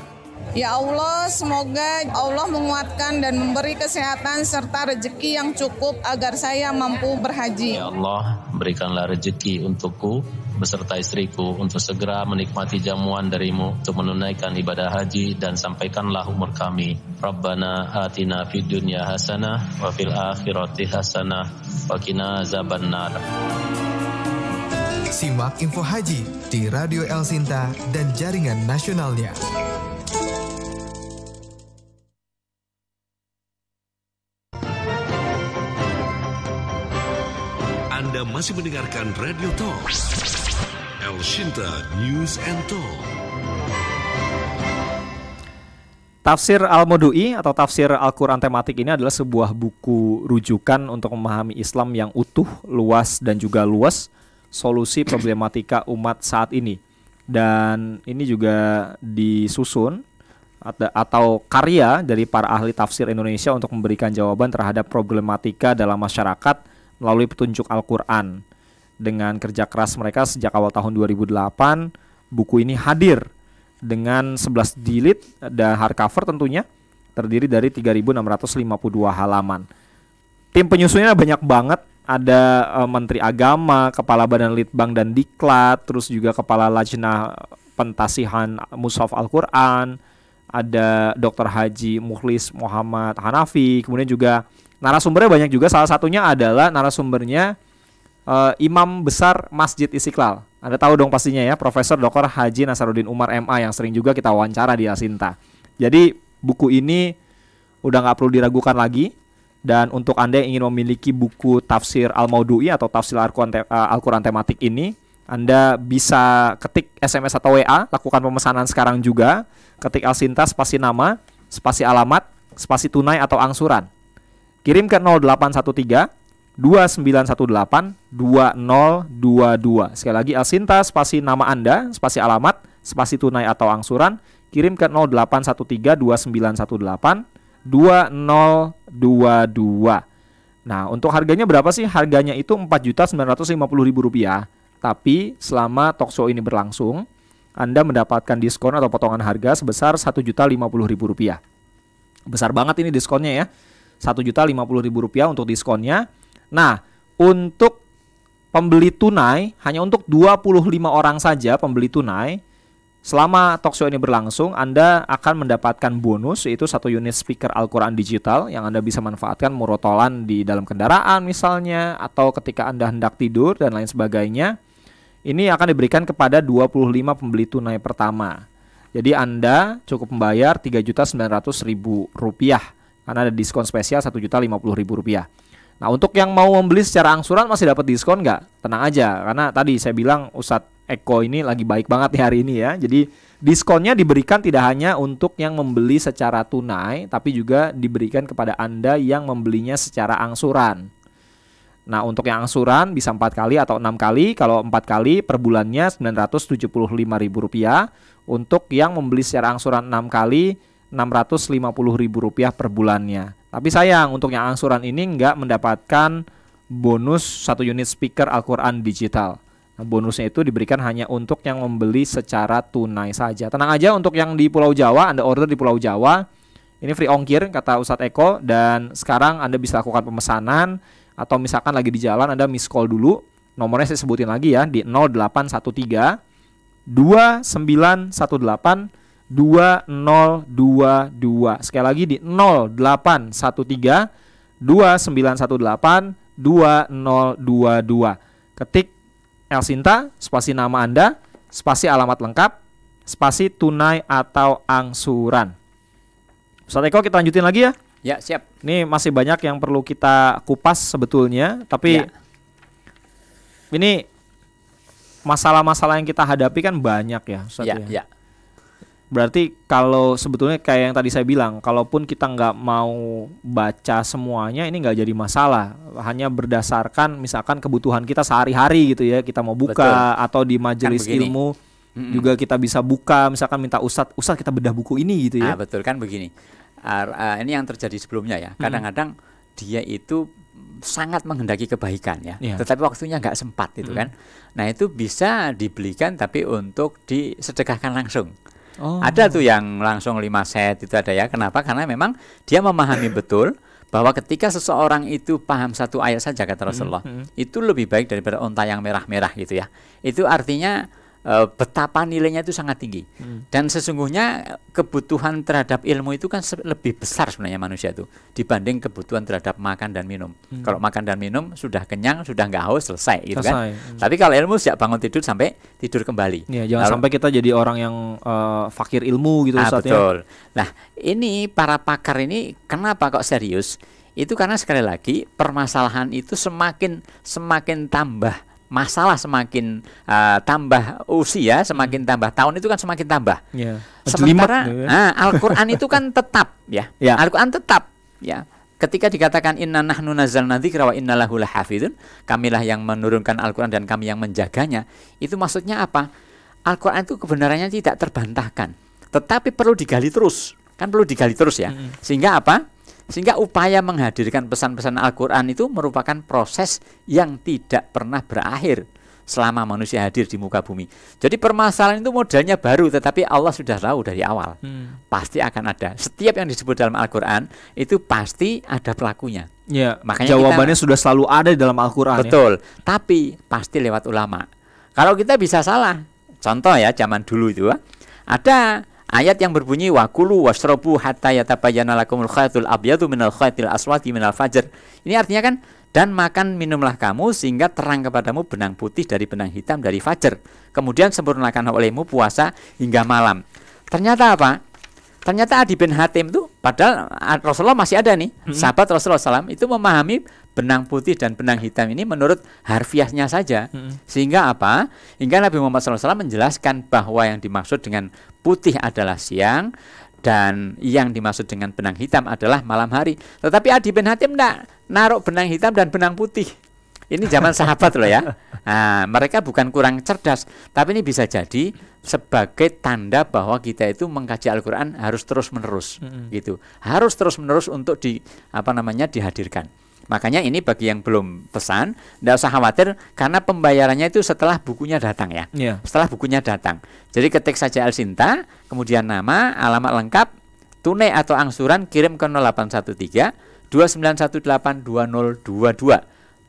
Ya Allah, semoga Allah menguatkan dan memberi kesehatan serta rezeki yang cukup agar saya mampu berhaji. Ya Allah, berikanlah rezeki untukku beserta istriku untuk segera menikmati jamuan darimu untuk menunaikan ibadah haji dan sampaikanlah umur kami. Rabbana atina fid dunya hasanah wa fil akhirati hasanah wa qina azabannar. Simak info haji di Radio El Shinta dan jaringan nasionalnya. Anda masih mendengarkan Radio Talk El Shinta News and Talk. Tafsir Al-Maudu'i atau tafsir Al-Quran tematik ini adalah sebuah buku rujukan untuk memahami Islam yang utuh, luas dan juga luas, solusi problematika umat saat ini. Dan ini juga disusun atau karya dari para ahli tafsir Indonesia untuk memberikan jawaban terhadap problematika dalam masyarakat melalui petunjuk Al-Quran. Dengan kerja keras mereka sejak awal tahun 2008, buku ini hadir dengan 11 jilid dan hardcover tentunya, terdiri dari 3.652 halaman. Tim penyusunnya banyak banget, ada Menteri Agama, Kepala Badan Litbang dan Diklat, terus juga Kepala Lajnah Pentasihan Mushaf Al-Quran, ada Dr. Haji Mukhlis Muhammad Hanafi, kemudian juga narasumbernya banyak juga, salah satunya adalah narasumbernya Imam Besar Masjid Istiqlal. Anda tahu dong pastinya ya, Profesor Dr. Haji Nasaruddin Umar MA yang sering juga kita wawancara di El Shinta. Jadi buku ini udah gak perlu diragukan lagi, Dan untuk Anda yang ingin memiliki buku tafsir Al-Maudu'i atau tafsir Al-Quran tematik ini, Anda bisa ketik SMS atau WA, lakukan pemesanan sekarang juga. Ketik Elsinta spasi nama, spasi alamat, spasi tunai atau angsuran. Kirim ke 0813 2918 2022. Sekali lagi Elsinta spasi nama Anda, spasi alamat, spasi tunai atau angsuran. Kirim ke 0813 2918 2022. Nah, untuk harganya berapa sih? Harganya itu Rp4.950.000. Tapi selama talkshow ini berlangsung, Anda mendapatkan diskon atau potongan harga sebesar Rp1.050.000. Besar banget ini diskonnya ya. Rp1.050.000 untuk diskonnya. Nah, untuk pembeli tunai, hanya untuk 25 orang saja pembeli tunai, selama talkshow ini berlangsung, Anda akan mendapatkan bonus, yaitu 1 unit speaker Al-Quran digital yang Anda bisa manfaatkan murotolan di dalam kendaraan misalnya, atau ketika Anda hendak tidur dan lain sebagainya. Ini akan diberikan kepada 25 pembeli tunai pertama. Jadi Anda cukup membayar Rp3.900.000 karena ada diskon spesial Rp1.050.000. Nah, untuk yang mau membeli secara angsuran masih dapat diskon nggak? Tenang aja, karena tadi saya bilang Ustadz Eko ini lagi baik banget nih hari ini ya. Jadi diskonnya diberikan tidak hanya untuk yang membeli secara tunai, tapi juga diberikan kepada Anda yang membelinya secara angsuran. Nah, untuk yang angsuran bisa 4 kali atau 6 kali. Kalau 4 kali per bulannya Rp975.000. Untuk yang membeli secara angsuran 6 kali Rp650.000 per bulannya. Tapi sayang, untuk yang angsuran ini nggak mendapatkan bonus 1 unit speaker Al-Quran digital. Nah, bonusnya itu diberikan hanya untuk yang membeli secara tunai saja. Tenang aja, untuk yang di Pulau Jawa, Anda order di Pulau Jawa, ini free ongkir kata Ustadz Eko. Dan sekarang Anda bisa lakukan pemesanan, atau misalkan lagi di jalan Anda miss call dulu. Nomornya saya sebutin lagi ya, di 0813 2918 2022. Sekali lagi di 0813 2918 2022. Ketik Elsinta, spasi nama Anda, spasi alamat lengkap, spasi tunai atau angsuran. Ustadz Eko, kita lanjutin lagi ya? Ya, siap. Ini masih banyak yang perlu kita kupas sebetulnya, tapi ini masalah-masalah yang kita hadapi kan banyak ya, Ustadz ya. Berarti kalau sebetulnya kayak yang tadi saya bilang, kalaupun kita nggak mau baca semuanya, ini nggak jadi masalah. Hanya berdasarkan misalkan kebutuhan kita sehari-hari gitu ya, kita mau buka. Betul. Atau di majelis kan ilmu juga kita bisa buka, misalkan minta Ustadz kita bedah buku ini gitu ya. Betul kan begini. Ini yang terjadi sebelumnya ya. Kadang-kadang dia itu sangat menghendaki kebaikan ya, tetapi waktunya nggak sempat gitu kan. Nah, itu bisa dibelikan tapi untuk disedekahkan langsung. Ada tuh yang langsung 5 set itu ada ya. Kenapa? Karena memang dia memahami betul bahwa ketika seseorang itu paham 1 ayat saja kata Rasulullah, itu lebih baik daripada unta yang merah-merah gitu ya. Itu artinya betapa nilainya itu sangat tinggi. Dan sesungguhnya kebutuhan terhadap ilmu itu kan lebih besar sebenarnya manusia itu dibanding kebutuhan terhadap makan dan minum. Kalau makan dan minum sudah kenyang, sudah nggak haus, selesai gitu kan. Tapi kalau ilmu sejak bangun tidur sampai tidur kembali. Ya, jangan sampai kita jadi orang yang fakir ilmu gitu Ustadz. Betul. Nah, ini para pakar ini kenapa kok serius? Itu karena sekali lagi permasalahan itu semakin tambah. Masalah semakin tambah usia, semakin tambah tahun itu kan semakin tambah. Sementara Al-Quran itu kan tetap ya. Al-Quran tetap ya. Ketika dikatakan inna nahnu nazzalna dzikra wa inna lahu lahafidun, kamilah yang menurunkan Al-Quran dan kami yang menjaganya. Itu maksudnya apa? Al-Quran itu kebenarannya tidak terbantahkan, tetapi perlu digali terus. Kan perlu digali terus ya. Sehingga apa? Sehingga upaya menghadirkan pesan-pesan Al-Quran itu merupakan proses yang tidak pernah berakhir selama manusia hadir di muka bumi. Jadi permasalahan itu modelnya baru, tetapi Allah sudah tahu dari awal. Pasti akan ada. Setiap yang disebut dalam Al-Quran itu pasti ada pelakunya. Ya, makanya jawabannya sudah selalu ada di dalam Al-Quran. Betul. Tapi pasti lewat ulama. Kalau kita bisa salah, contoh ya zaman dulu itu ada ayat yang berbunyi wa kulu washrabu hatta yatabayyana lakumul khaytul abyadu minal khaytil aswadi minal fajr. Ini artinya kan, dan makan minumlah kamu sehingga terang kepadamu benang putih dari benang hitam dari fajar. Kemudian sempurnakan olehmu puasa hingga malam. Ternyata apa? Ternyata Adi bin Hatim tuh Padahal Rasulullah masih ada nih, sahabat Rasulullah SAW itu memahami benang putih dan benang hitam ini menurut harfiahnya saja. Sehingga apa? Hingga Nabi Muhammad SAW menjelaskan bahwa yang dimaksud dengan putih adalah siang dan yang dimaksud dengan benang hitam adalah malam hari. Tetapi Adi bin Hatim enggak naruh benang hitam dan benang putih. Ini zaman sahabat loh ya. Nah, mereka bukan kurang cerdas, tapi ini bisa jadi sebagai tanda bahwa kita itu mengkaji Al-Qur'an harus terus-menerus gitu. Harus terus-menerus untuk dihadirkan. Makanya ini bagi yang belum pesan, tidak usah khawatir karena pembayarannya itu setelah bukunya datang ya. Setelah bukunya datang. Jadi ketik saja Al-Sinta, kemudian nama, alamat lengkap, tunai atau angsuran kirim ke 0813 2918 2022.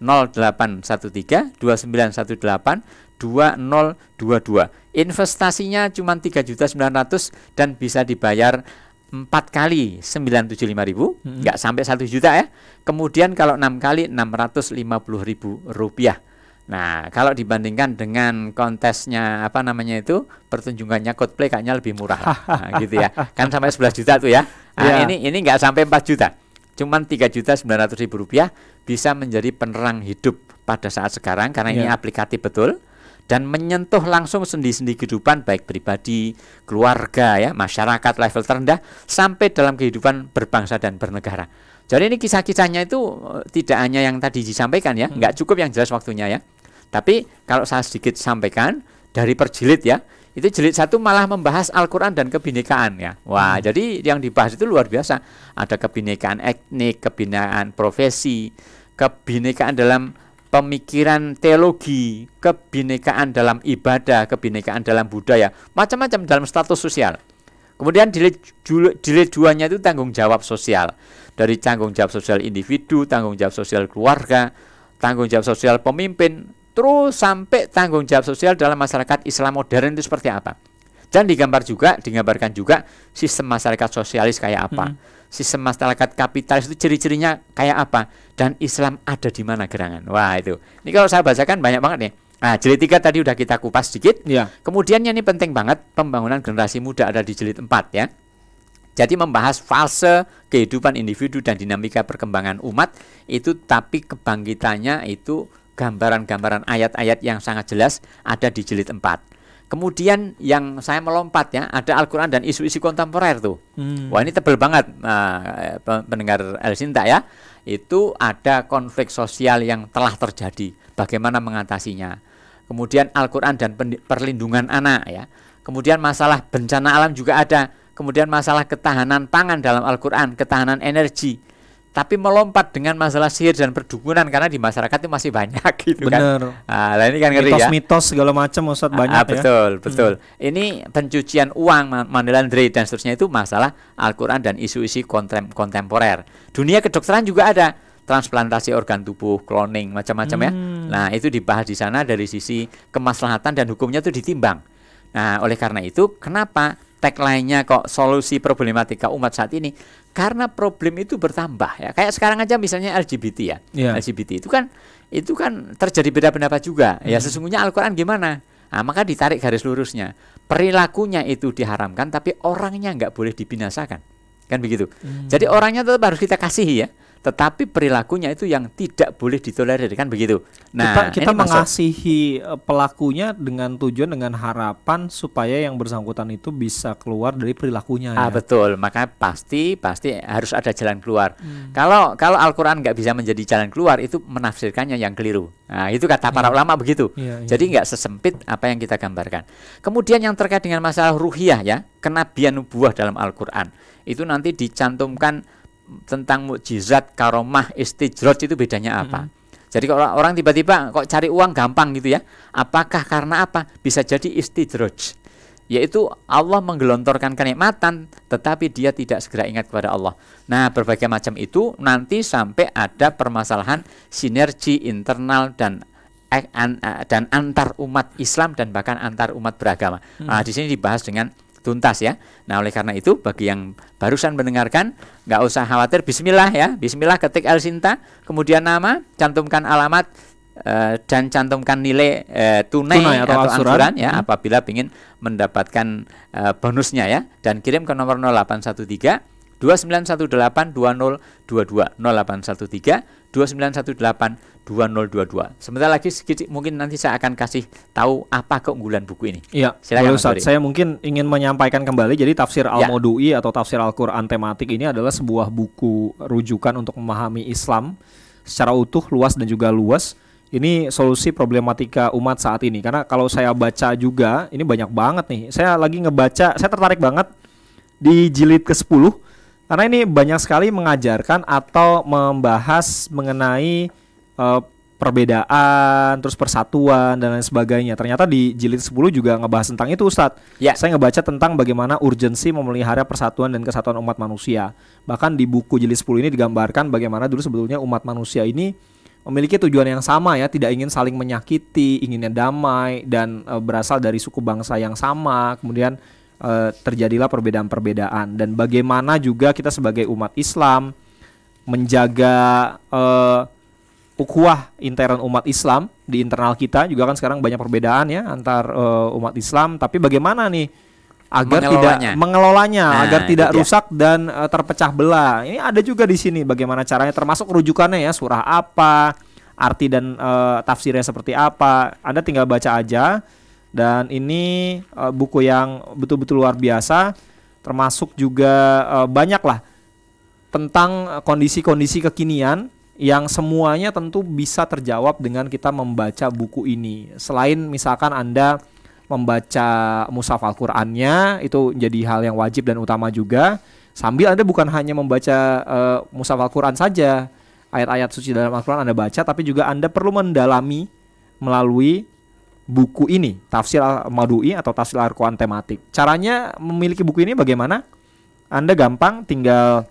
0813 2918 2022. Investasinya cuma 3.900.000 dan bisa dibayar 4 kali 975.000, enggak sampai 1 juta ya. Kemudian kalau 6 kali 650.000 rupiah. Nah, kalau dibandingkan dengan kontesnya pertunjukannya Coldplay kayaknya lebih murah lah. Nah, gitu ya. Kan sampai 11 juta tuh ya. Nah, ini enggak sampai 4 juta. Cuman 3.900.000 rupiah bisa menjadi penerang hidup pada saat sekarang karena ini aplikatif betul dan menyentuh langsung sendi-sendi kehidupan baik pribadi, keluarga ya, masyarakat level terendah sampai dalam kehidupan berbangsa dan bernegara. Jadi ini kisah-kisahnya itu tidak hanya yang tadi disampaikan ya, nggak cukup yang jelas waktunya ya. Tapi kalau saya sedikit sampaikan dari perjilid ya, itu jilid 1 malah membahas Al-Quran dan kebinekaan ya. Wah, jadi yang dibahas itu luar biasa. Ada kebinekaan etnik, kebinekaan profesi, kebinekaan dalam pemikiran teologi, kebinekaan dalam ibadah, kebinekaan dalam budaya, macam-macam dalam status sosial. Kemudian jilid 2-nya itu tanggung jawab sosial. Dari tanggung jawab sosial individu, tanggung jawab sosial keluarga, tanggung jawab sosial pemimpin, terus sampai tanggung jawab sosial dalam masyarakat Islam modern itu seperti apa. Dan digambarkan juga sistem masyarakat sosialis kayak apa, sistem masyarakat kapitalis itu ciri-cirinya kayak apa, dan Islam ada di mana gerangan. Wah itu. Ini kalau saya bacakan banyak banget nih. Nah, jilid 3 tadi udah kita kupas sedikit. Kemudian ini penting banget, pembangunan generasi muda ada di jilid 4 ya. Jadi membahas fase kehidupan individu dan dinamika perkembangan umat itu, tapi kebangkitannya itu gambaran-gambaran ayat-ayat yang sangat jelas ada di jilid 4. Kemudian yang saya melompat ya, ada Al-Quran dan isu-isu kontemporer tuh. Wah ini tebel banget pendengar El-Sinta ya. Itu ada konflik sosial yang telah terjadi, bagaimana mengatasinya. Kemudian Al-Quran dan perlindungan anak ya. Kemudian masalah bencana alam juga ada. Kemudian masalah ketahanan pangan dalam Al-Quran, ketahanan energi. Tapi melompat dengan masalah sihir dan perdukunan karena di masyarakat itu masih banyak gitu. Bener. Kan. Nah, ini kan ngeri ya. Mitos segala macam Ustaz banyak ya. Betul. Ini pencucian uang, money laundering dan seterusnya itu masalah Al-Quran dan isu-isu kontemporer. Dunia kedokteran juga ada. Transplantasi organ tubuh, cloning, macam-macam ya. Nah, itu dibahas di sana dari sisi kemaslahatan dan hukumnya itu ditimbang. Nah, oleh karena itu kenapa tagline-nya kok solusi problematika umat saat ini? Karena problem itu bertambah ya. Kayak sekarang aja misalnya LGBT ya. LGBT itu kan terjadi beda pendapat juga. Ya sesungguhnya Al-Quran gimana? Nah, maka ditarik garis lurusnya. Perilakunya itu diharamkan tapi orangnya nggak boleh dibinasakan. Kan begitu. Jadi orangnya tetap harus kita kasihi ya. Tetapi perilakunya itu yang tidak boleh ditolerir, kan begitu. Nah, kita mengasihi pelakunya dengan tujuan, dengan harapan supaya yang bersangkutan itu bisa keluar dari perilakunya. Ya? Betul, maka pasti harus ada jalan keluar. Kalau Al-Quran nggak bisa menjadi jalan keluar, itu menafsirkannya yang keliru. Nah, itu kata para ulama begitu. Jadi nggak sesempit apa yang kita gambarkan. Kemudian yang terkait dengan masalah ruhiyah ya, kenabian nubuwah dalam Al-Quran, itu nanti dicantumkan tentang mukjizat, karomah, istijroj itu bedanya apa? Jadi kalau orang tiba-tiba kok cari uang gampang gitu ya, apakah karena apa? Bisa jadi istijroj, yaitu Allah menggelontorkan kenikmatan tetapi dia tidak segera ingat kepada Allah. Nah, berbagai macam itu nanti sampai ada permasalahan sinergi internal dan antar umat Islam dan bahkan antar umat beragama. Nah, di sini dibahas dengan tuntas ya. Nah, oleh karena itu bagi yang barusan mendengarkan nggak usah khawatir, bismillah ya. Bismillah, ketik El-Sinta, kemudian nama, cantumkan alamat dan cantumkan nilai tunai atau angsuran ya apabila ingin mendapatkan bonusnya ya, dan kirim ke nomor 0813 29182022 0813-2918-2022. Sebentar lagi sedikit mungkin nanti saya akan kasih tahu apa keunggulan buku ini. Iya, silakan Ustaz. Saya mungkin ingin menyampaikan kembali, jadi tafsir Al-Maudu'i atau tafsir Al-Quran tematik ini adalah sebuah buku rujukan untuk memahami Islam secara utuh, luas dan juga luas. Ini solusi problematika umat saat ini. Karena kalau saya baca juga, ini banyak banget nih. Saya lagi ngebaca, saya tertarik banget di jilid ke-10. Karena ini banyak sekali mengajarkan atau membahas mengenai perbedaan, terus persatuan dan lain sebagainya. Ternyata di jilid 10 juga ngebahas tentang itu, Ustadz. Saya ngebaca tentang bagaimana urgensi memelihara persatuan dan kesatuan umat manusia. Bahkan di buku jilid 10 ini digambarkan bagaimana dulu sebetulnya umat manusia ini memiliki tujuan yang sama ya, tidak ingin saling menyakiti, inginnya damai dan berasal dari suku bangsa yang sama. Kemudian terjadilah perbedaan-perbedaan, dan bagaimana juga kita sebagai umat Islam menjaga ukhuwah intern umat Islam di internal kita. Juga kan sekarang banyak perbedaan ya antar umat Islam, tapi bagaimana nih agar tidak mengelolanya, agar tidak rusak dan terpecah belah. Ini ada juga di sini bagaimana caranya, termasuk rujukannya ya, surah apa, arti dan tafsirnya seperti apa. Anda tinggal baca aja. Dan ini buku yang betul-betul luar biasa, termasuk juga banyak lah tentang kondisi-kondisi kekinian yang semuanya tentu bisa terjawab dengan kita membaca buku ini. Selain misalkan Anda membaca mushaf Al-Qur'annya, itu jadi hal yang wajib dan utama juga. Sambil Anda bukan hanya membaca mushaf Al-Qur'an saja, ayat-ayat suci dalam Al-Qur'an Anda baca, tapi juga Anda perlu mendalami melalui buku ini, tafsir Al-Maudu'i atau tafsir Al-Quran tematik. Caranya memiliki buku ini bagaimana? Anda gampang, tinggal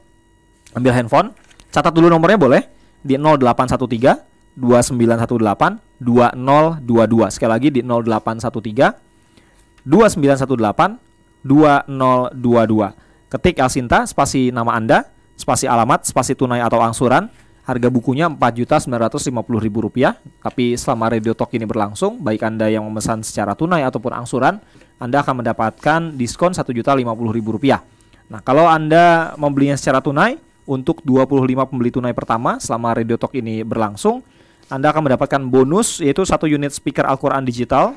ambil handphone, catat dulu nomornya boleh, di 0813 2918 2022. Sekali lagi di 0813 2918 2022. Ketik Elsinta, spasi nama Anda, spasi alamat, spasi tunai atau angsuran. Harga bukunya Rp4.950.000. Tapi selama Radio Talk ini berlangsung, baik Anda yang memesan secara tunai ataupun angsuran, Anda akan mendapatkan diskon Rp1.050.000. Nah, kalau Anda membelinya secara tunai, untuk 25 pembeli tunai pertama selama Radio Talk ini berlangsung, Anda akan mendapatkan bonus, yaitu 1 unit speaker Al-Quran digital.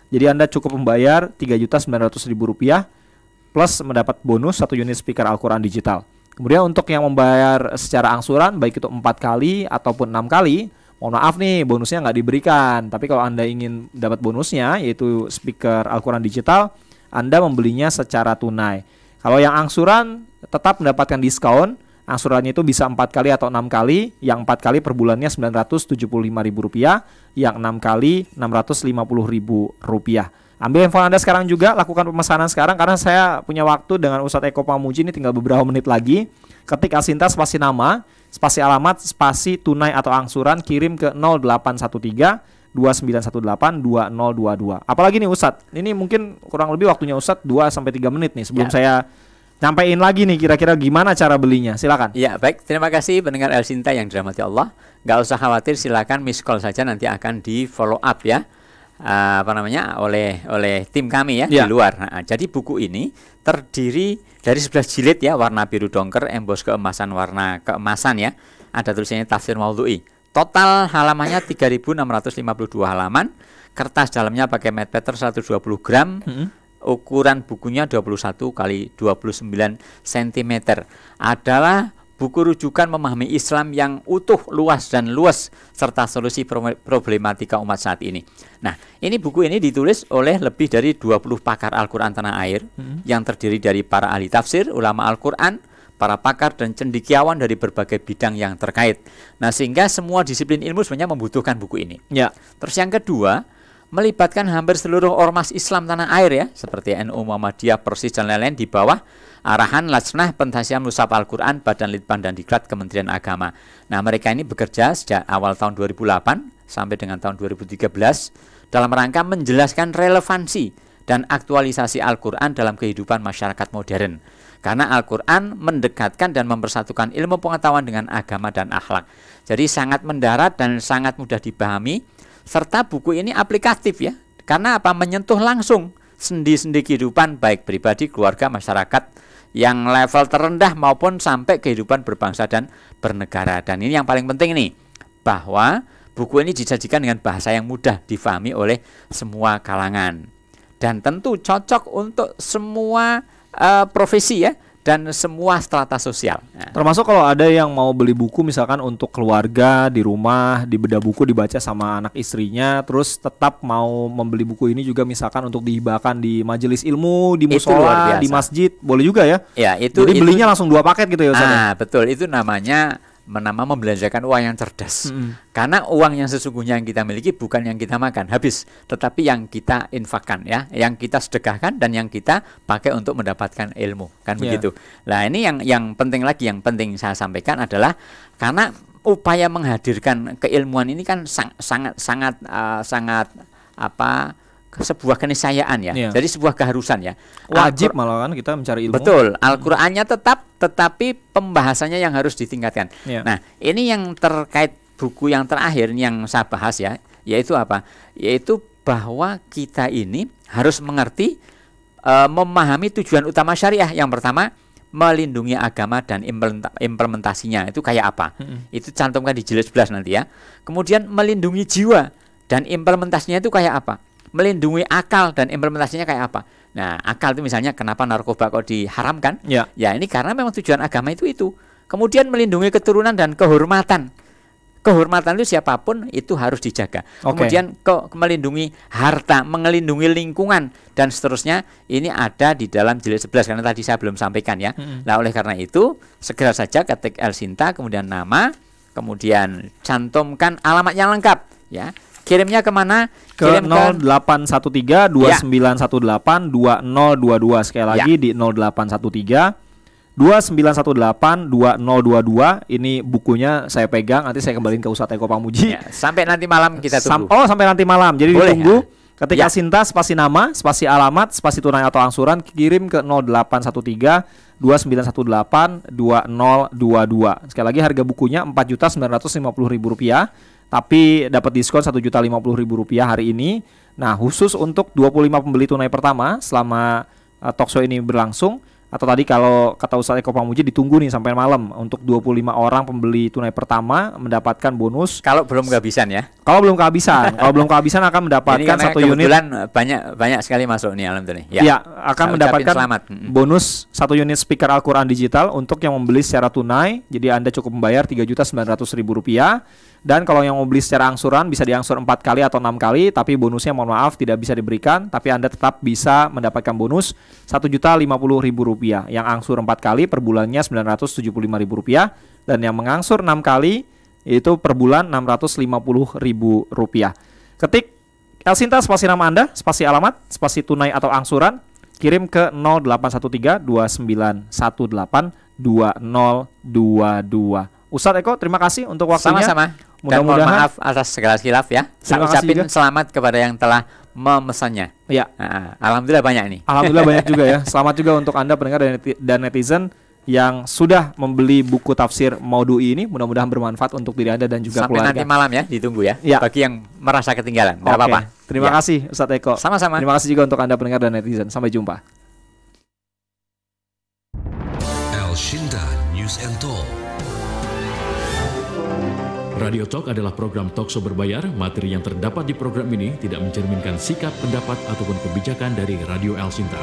Jadi Anda cukup membayar Rp3.900.000 plus mendapat bonus 1 unit speaker Al-Quran digital. Kemudian untuk yang membayar secara angsuran, baik itu 4 kali ataupun 6 kali, mohon maaf nih, bonusnya nggak diberikan. Tapi kalau Anda ingin dapat bonusnya, yaitu speaker Al-Quran digital, Anda membelinya secara tunai. Kalau yang angsuran tetap mendapatkan diskon. Angsurannya itu bisa 4 kali atau 6 kali. Yang 4 kali per bulannya Rp975.000, yang 6 kali Rp650.000. Ambil handphone Anda sekarang juga, lakukan pemesanan sekarang, karena saya punya waktu dengan Ustadz Eko Pamuji ini tinggal beberapa menit lagi. Ketik Elsinta, spasi nama, spasi alamat, spasi tunai atau angsuran, kirim ke 0813 2918 2022. Apalagi nih Ustadz, ini mungkin kurang lebih waktunya Ustadz 2-3 menit nih sebelum saya nyampein lagi nih kira-kira gimana cara belinya. Silakan. Ya, baik, terima kasih pendengar Elsinta yang dirahmati Allah. Gak usah khawatir, silakan miss call saja, nanti akan di follow up ya. Oleh tim kami ya, di luar. Nah, jadi buku ini terdiri dari 11 jilid ya, warna biru dongker, embos keemasan, warna keemasan ya. Ada tulisannya tafsir Maudhu'i. Total halamannya 3.652 halaman. Kertas dalamnya pakai matte paper 120 gram. Ukuran bukunya 21 kali 29 cm. Adalah buku rujukan memahami Islam yang utuh, luas dan luas, serta solusi problematika umat saat ini. Nah, ini buku ini ditulis oleh lebih dari 20 pakar Al-Quran tanah air, yang terdiri dari para ahli tafsir, ulama Al-Quran, para pakar dan cendekiawan dari berbagai bidang yang terkait. Nah, sehingga semua disiplin ilmu sebenarnya membutuhkan buku ini. Terus yang kedua, melibatkan hampir seluruh ormas Islam tanah air ya, seperti NU, Muhammadiyah, Persis dan lain-lain, di bawah arahan Lajnah Pentasiah Mushaf Al-Quran Badan Litbang dan Diklat Kementerian Agama. Nah, mereka ini bekerja sejak awal tahun 2008 sampai dengan tahun 2013 dalam rangka menjelaskan relevansi dan aktualisasi Al-Quran dalam kehidupan masyarakat modern. Karena Al-Quran mendekatkan dan mempersatukan ilmu pengetahuan dengan agama dan akhlak. Jadi sangat mendarat dan sangat mudah dipahami, serta buku ini aplikatif ya. Karena apa? Menyentuh langsung sendi-sendi kehidupan baik pribadi, keluarga, masyarakat yang level terendah maupun sampai kehidupan berbangsa dan bernegara. Dan ini yang paling penting nih, bahwa buku ini disajikan dengan bahasa yang mudah difahami oleh semua kalangan dan tentu cocok untuk semua profesi ya, dan semua strata sosial. Nah. Termasuk kalau ada yang mau beli buku misalkan untuk keluarga di rumah, dibedah buku dibaca sama anak istrinya, terus tetap mau membeli buku ini juga misalkan untuk dihibahkan di majelis ilmu, di musola, di masjid, boleh juga ya? Ya, itu. Jadi belinya langsung 2 paket gitu ya Ustaz? Betul, itu namanya membelanjakan uang yang cerdas. Karena uang yang sesungguhnya yang kita miliki bukan yang kita makan habis, tetapi yang kita infakkan ya, yang kita sedekahkan dan yang kita pakai untuk mendapatkan ilmu, kan begitu. Nah, ini yang penting lagi, yang penting saya sampaikan adalah karena upaya menghadirkan keilmuan ini kan sangat sebuah keniscayaan ya. Jadi sebuah keharusan ya. Wajib malah kan kita mencari ilmu. Betul. Al-Qur'annya tetapi pembahasannya yang harus ditingkatkan. Nah, ini yang terkait buku yang terakhir yang saya bahas ya, yaitu apa? Yaitu bahwa kita ini harus mengerti memahami tujuan utama syariah. Yang pertama, melindungi agama dan implementasinya. Itu kayak apa? Itu cantumkan di jilid 11 nanti ya. Kemudian melindungi jiwa dan implementasinya itu kayak apa? Melindungi akal dan implementasinya kayak apa? Nah, akal itu misalnya kenapa narkoba kok diharamkan? Ya, ini karena memang tujuan agama itu. Kemudian melindungi keturunan dan kehormatan. Kehormatan itu siapapun itu harus dijaga. Kemudian melindungi harta, melindungi lingkungan dan seterusnya. Ini ada di dalam jilid 11 karena tadi saya belum sampaikan ya. Nah, oleh karena itu segera saja ketik El Sinta, kemudian nama, kemudian cantumkan alamat yang lengkap ya. Kirimnya kemana? Kirim ke 0813 2918 2022. Sekali lagi di 0813 2918 2022. Ini bukunya saya pegang, nanti saya kembaliin ke Ustadz Eko Pamuji. Sampai nanti malam kita tunggu. Sampai nanti malam. Jadi boleh, ditunggu. Ketika Sinta spasi nama, spasi alamat, spasi tunai atau angsuran, kirim ke 0813 2918 2022. Sekali lagi harga bukunya Rp4.950.000. Tapi dapat diskon Rp1.050.000 hari ini. Nah, khusus untuk 25 pembeli tunai pertama selama talkshow ini berlangsung. Atau tadi kalau kata Ustadz Eko Pamuji ditunggu nih sampai malam untuk 25 orang pembeli tunai pertama mendapatkan bonus. Kalau belum kehabisan ya. Kalau belum kehabisan akan mendapatkan 1 unit. Banyak sekali masuk nih alhamdulillah. Ya, akan mendapatkan bonus 1 unit speaker Al-Qur'an digital untuk yang membeli secara tunai. Jadi Anda cukup membayar Rp3.900.000. Dan kalau yang mau beli secara angsuran bisa diangsur 4 kali atau 6 kali, tapi bonusnya mohon maaf tidak bisa diberikan, tapi Anda tetap bisa mendapatkan bonus Rp1.050.000 yang angsur 4 kali per bulannya Rp975.000 dan yang mengangsur 6 kali itu per bulan Rp650.000. Ketik El Sinta spasi nama Anda, spasi alamat, spasi tunai atau angsuran, kirim ke 0813 2918 2022. Ustadz Eko, terima kasih untuk waktunya. Sama-sama. Dan mohon maaf atas segala khilaf ya. Saya ucapin selamat kepada yang telah memesannya. Ya. Alhamdulillah banyak nih. Alhamdulillah banyak juga ya. Selamat juga untuk Anda pendengar dan netizen yang sudah membeli buku tafsir Maudhu'i ini. Mudah-mudahan bermanfaat untuk diri Anda dan juga keluarga. Sampai nanti malam ya, ditunggu ya. Bagi yang merasa ketinggalan, tidak apa-apa. Terima kasih Ustadz Eko. Sama-sama. Terima kasih juga untuk Anda pendengar dan netizen. Sampai jumpa. El Sinta News and Talk. Radio Talk adalah program talkshow berbayar. Materi yang terdapat di program ini tidak mencerminkan sikap, pendapat, ataupun kebijakan dari Radio El Sinta.